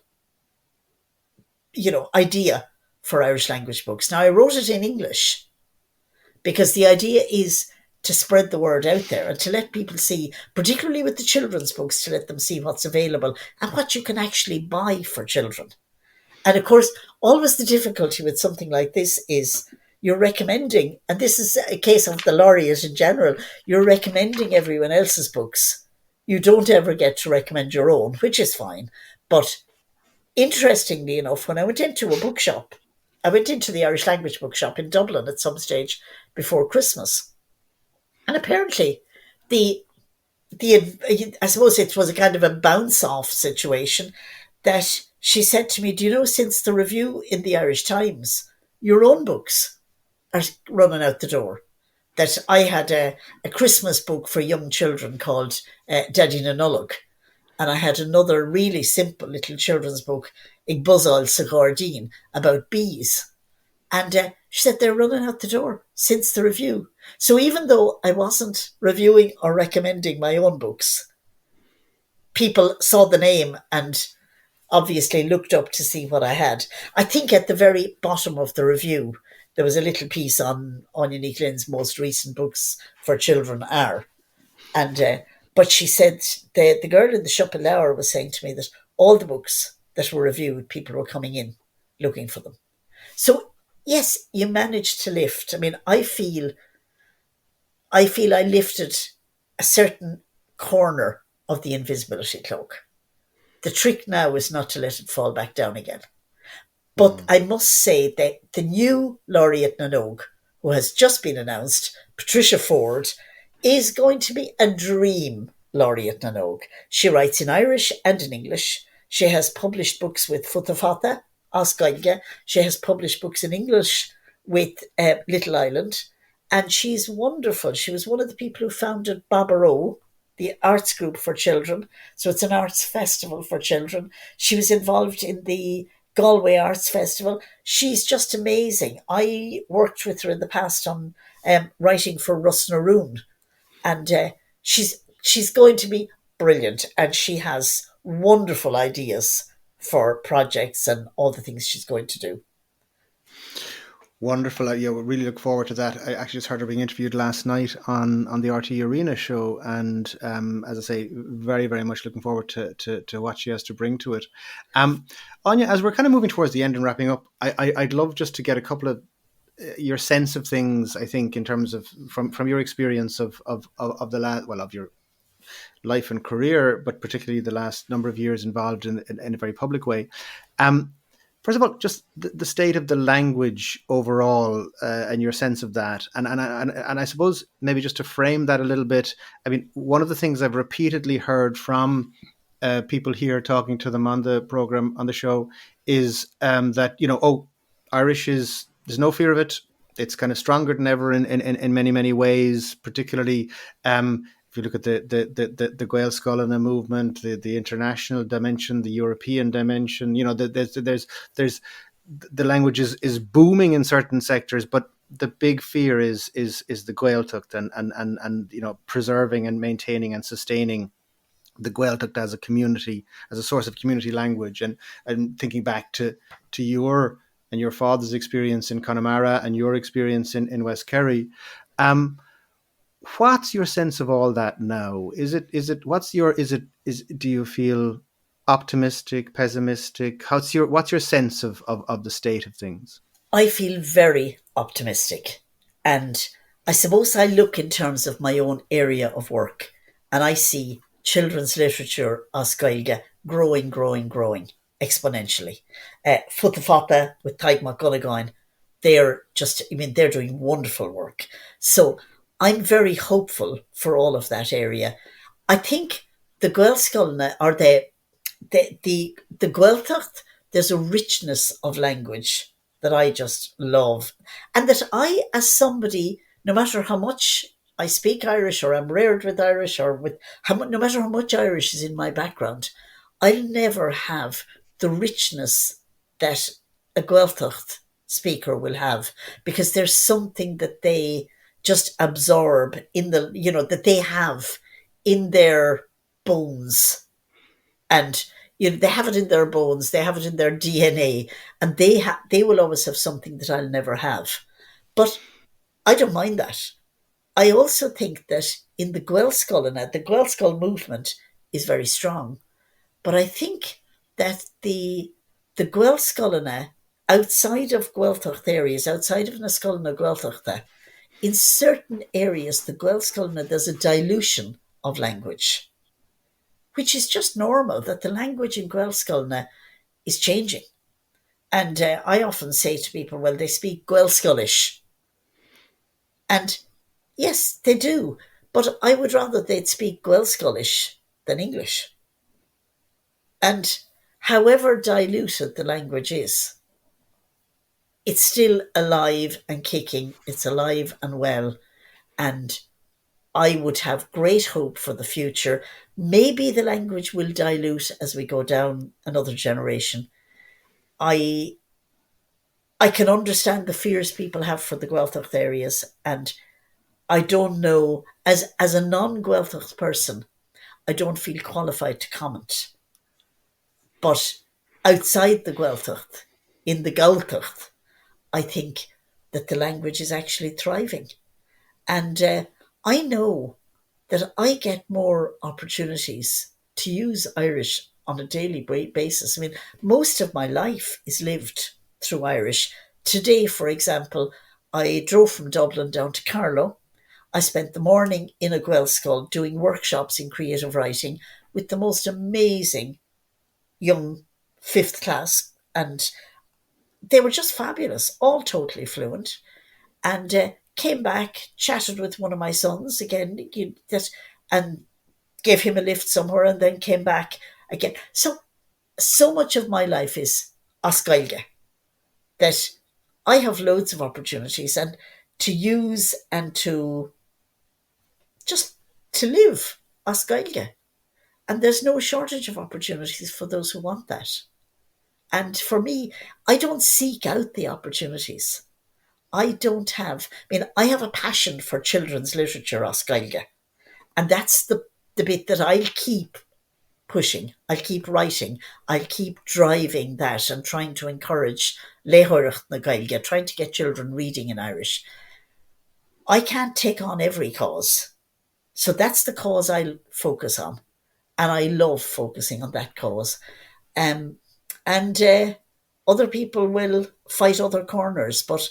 idea for Irish language books. Now, I wrote it in English because the idea is to spread the word out there and to let people see, particularly with the children's books, to let them see what's available and what you can actually buy for children. And of course, always the difficulty with something like this is you're recommending, and this is a case of the laureate in general, you're recommending everyone else's books. You don't ever get to recommend your own, which is fine. But interestingly enough, when I went into a bookshop, I went into the Irish language bookshop in Dublin at some stage before Christmas. And apparently I suppose it was a kind of a bounce off situation that she said to me, "Do you know, since the review in the Irish Times, your own books are running out the door?" That I had a Christmas book for young children called Daddy na Nulloch, and I had another really simple little children's book, Ig Buzzal sa Gardine, about bees. And she said they're running out the door since the review. So even though I wasn't reviewing or recommending my own books, people saw the name and obviously looked up to see what I had. I think at the very bottom of the review, there was a little piece on Ni Ghlenn's most recent books for children are. And but she said the girl in the shop in Lower was saying to me that all the books that were reviewed, people were coming in looking for them. So yes, you managed to lift. I mean, I feel I lifted a certain corner of the invisibility cloak. The trick now is not to let it fall back down again. But Mm. I must say that the new Laureate Na, who has just been announced, Patricia Ford, is going to be a dream Laureate Na. She writes in Irish and in English. She has published books with Futafata, Oscaige. She has published books in English with Little Island. And she's wonderful. She was one of the people who founded Barbaro, the arts group for children. So it's an arts festival for children. She was involved in the Galway Arts Festival. She's just amazing. I worked with her in the past on writing for Russ Naroon, and she's going to be brilliant, and she has wonderful ideas for projects and all the things she's going to do. Wonderful. Yeah, we really look forward to that. I actually just heard her being interviewed last night on the RT Arena show. And as I say, very, very much looking forward to what she has to bring to it. Áine, as we're kind of moving towards the end and wrapping up, I'd love just to get a couple of your sense of things, I think, in terms of from your experience of the last, well, of your life and career, but particularly the last number of years involved in a very public way. First of all, just the state of the language overall, and your sense of that, and I suppose maybe just to frame that a little bit. I mean, one of the things I've repeatedly heard from people here talking to them on the program, on the show, is that Irish is, there's no fear of it. It's kind of stronger than ever in many ways, particularly. If you look at the Gael Scoilna movement, the international dimension, the European dimension, there's the language is booming in certain sectors, but the big fear is the Gaeltacht and preserving and maintaining and sustaining the Gaeltacht as a community, as a source of community language, and thinking back to your and your father's experience in Connemara and your experience in West Kerry. What's your sense of all that now? Do you feel optimistic, pessimistic? What's your sense of the state of things? I feel very optimistic. And I suppose I look in terms of my own area of work, and I see children's literature as Gaeilge growing exponentially. Futafata with Taig McGonagall, they're doing wonderful work. So I'm very hopeful for all of that area. I think the Gaelscoilne or the Gaeltacht, there's a richness of language that I just love. And that I, as somebody, no matter how much I speak Irish or I'm reared with Irish or no matter how much Irish is in my background, I'll never have the richness that a Gaeltacht speaker will have, because there's something that they just absorb that they have in their bones. And they have it in their bones, they have it in their DNA, and they will always have something that I'll never have. But I don't mind that. I also think that in the Gaelscoilne, the Gaelscoil movement is very strong. But I think that the Gaelscoilne, outside of Gaeltacht areas, outside of na Scoilne Gaeltachta, in certain areas, the Gaelscoilne, there's a dilution of language, which is just normal, that the language in Gaelscoilne is changing. And I often say to people, well, they speak Gaelscoilish. And yes, they do. But I would rather they'd speak Gaelscoilish than English. And however diluted the language is, it's still alive and kicking. It's alive and well. And I would have great hope for the future. Maybe the language will dilute as we go down another generation. I can understand the fears people have for the Gaeltacht areas, and I don't know, as a non-Gaeltacht person, I don't feel qualified to comment. But outside the Gaeltacht, in the Gaeltacht, I think that the language is actually thriving. And I know that I get more opportunities to use Irish on a daily basis. I mean, most of my life is lived through Irish. Today, for example, I drove from Dublin down to Carlow. I spent the morning in a Gaelscoil doing workshops in creative writing with the most amazing young fifth class, and they were just fabulous, all totally fluent. And came back, chatted with one of my sons again, and gave him a lift somewhere, and then came back again. So much of my life is Oscailge, that I have loads of opportunities and to use and to just to live Oscailge. And there's no shortage of opportunities for those who want that. And for me, I don't seek out the opportunities. I don't have, I mean, I have a passion for children's literature, Oscailge. And that's the bit that I'll keep pushing. I'll keep writing. I'll keep driving that and trying to encourage Laureate Na, trying to get children reading in Irish. I can't take on every cause. So that's the cause I'll focus on. And I love focusing on that cause. Um, and other people will fight other corners, but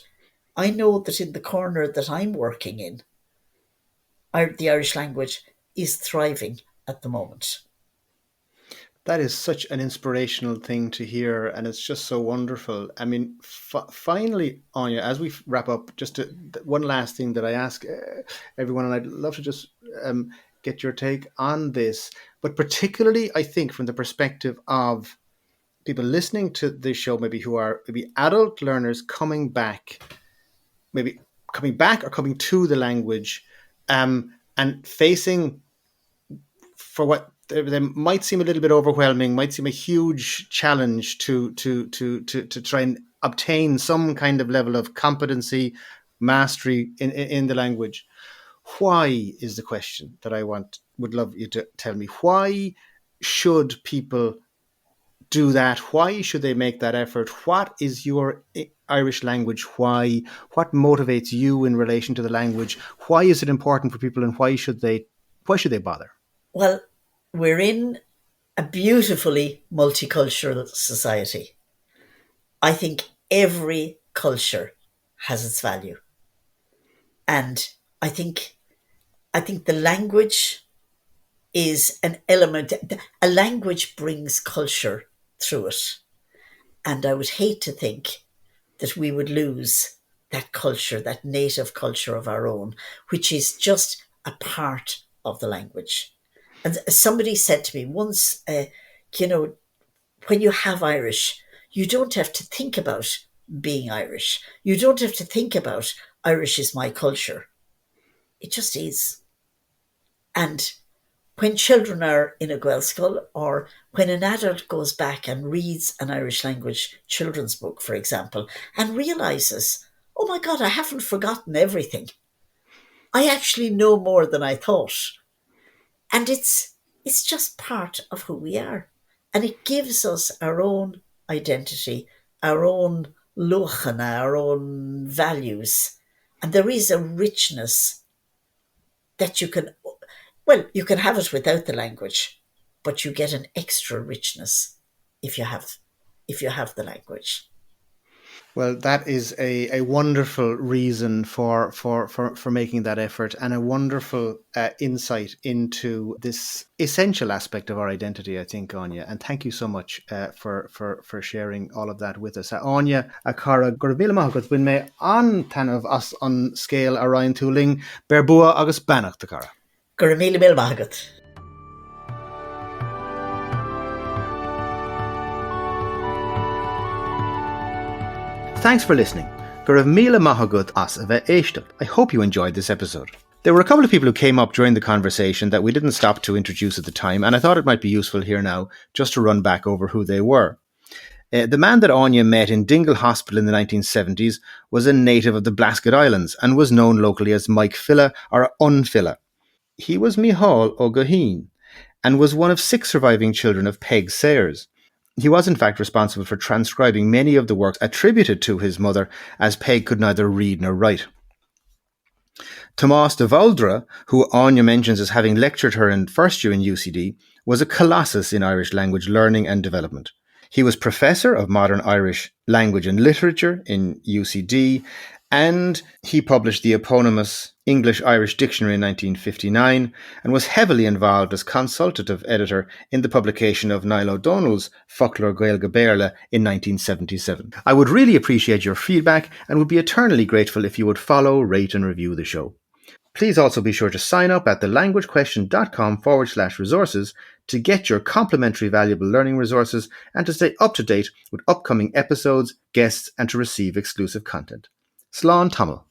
I know that in the corner that I'm working in, the Irish language is thriving at the moment. That is such an inspirational thing to hear, and it's just so wonderful. I mean, finally, Áine, as we wrap up, one last thing that I ask everyone, and I'd love to just get your take on this, but particularly, I think, from the perspective of people listening to this show, maybe who are maybe adult learners coming back or coming to the language, and facing for what they might seem a little bit overwhelming, might seem a huge challenge to try and obtain some kind of level of competency, mastery in the language. Why is the question that I would love you to tell me. Why should people do that? Why should they make that effort? What is your Irish language? Why? What motivates you in relation to the language? Why is it important for people, and why should they bother? Well, we're in a beautifully multicultural society. I think every culture has its value. And I think the language is an element. A language brings culture through it. And I would hate to think that we would lose that culture, that native culture of our own, which is just a part of the language. And somebody said to me once, when you have Irish, you don't have to think about being Irish. You don't have to think about Irish is my culture. It just is. And when children are in a Gaelscoil, or when an adult goes back and reads an Irish language children's book, for example, and realises, oh my God, I haven't forgotten everything. I actually know more than I thought. And it's just part of who we are. And it gives us our own identity, our own luchana, our own values. And there is a richness that you can have it without the language, but you get an extra richness if you have the language. Well, that is a wonderful reason for making that effort, and a wonderful insight into this essential aspect of our identity, I think, Áine. And thank you so much for sharing all of that with us. Áine, a cara gur bhíle maithagad buin mé an tanmh as an scéal a Ryan Tooling, berbua agus banach de cara. Gur míle mil maithagad. Thanks for listening. Gur míle maithagad as a bheith éisteacht. I hope you enjoyed this episode. There were a couple of people who came up during the conversation that we didn't stop to introduce at the time, and I thought it might be useful here now just to run back over who they were. The man that Áine met in Dingle Hospital in the 1970s was a native of the Blasket Islands and was known locally as Mike Filla or Unfilla. He was Micheál ó Goheen and was one of 6 surviving children of Peg Sayers. He was in fact responsible for transcribing many of the works attributed to his mother, as Peg could neither read nor write. Tomás de Valdra, who Áine mentions as having lectured her in first year in UCD, was a colossus in Irish language learning and development. He was Professor of Modern Irish Language and Literature in UCD, and he published the eponymous English-Irish Dictionary in 1959 and was heavily involved as consultative editor in the publication of Niall O'Donnell's Folklore Gaeilge Béarla in 1977. I would really appreciate your feedback and would be eternally grateful if you would follow, rate and review the show. Please also be sure to sign up at thelanguagequestion.com/resources to get your complimentary valuable learning resources and to stay up to date with upcoming episodes, guests, and to receive exclusive content. Slán Tamil.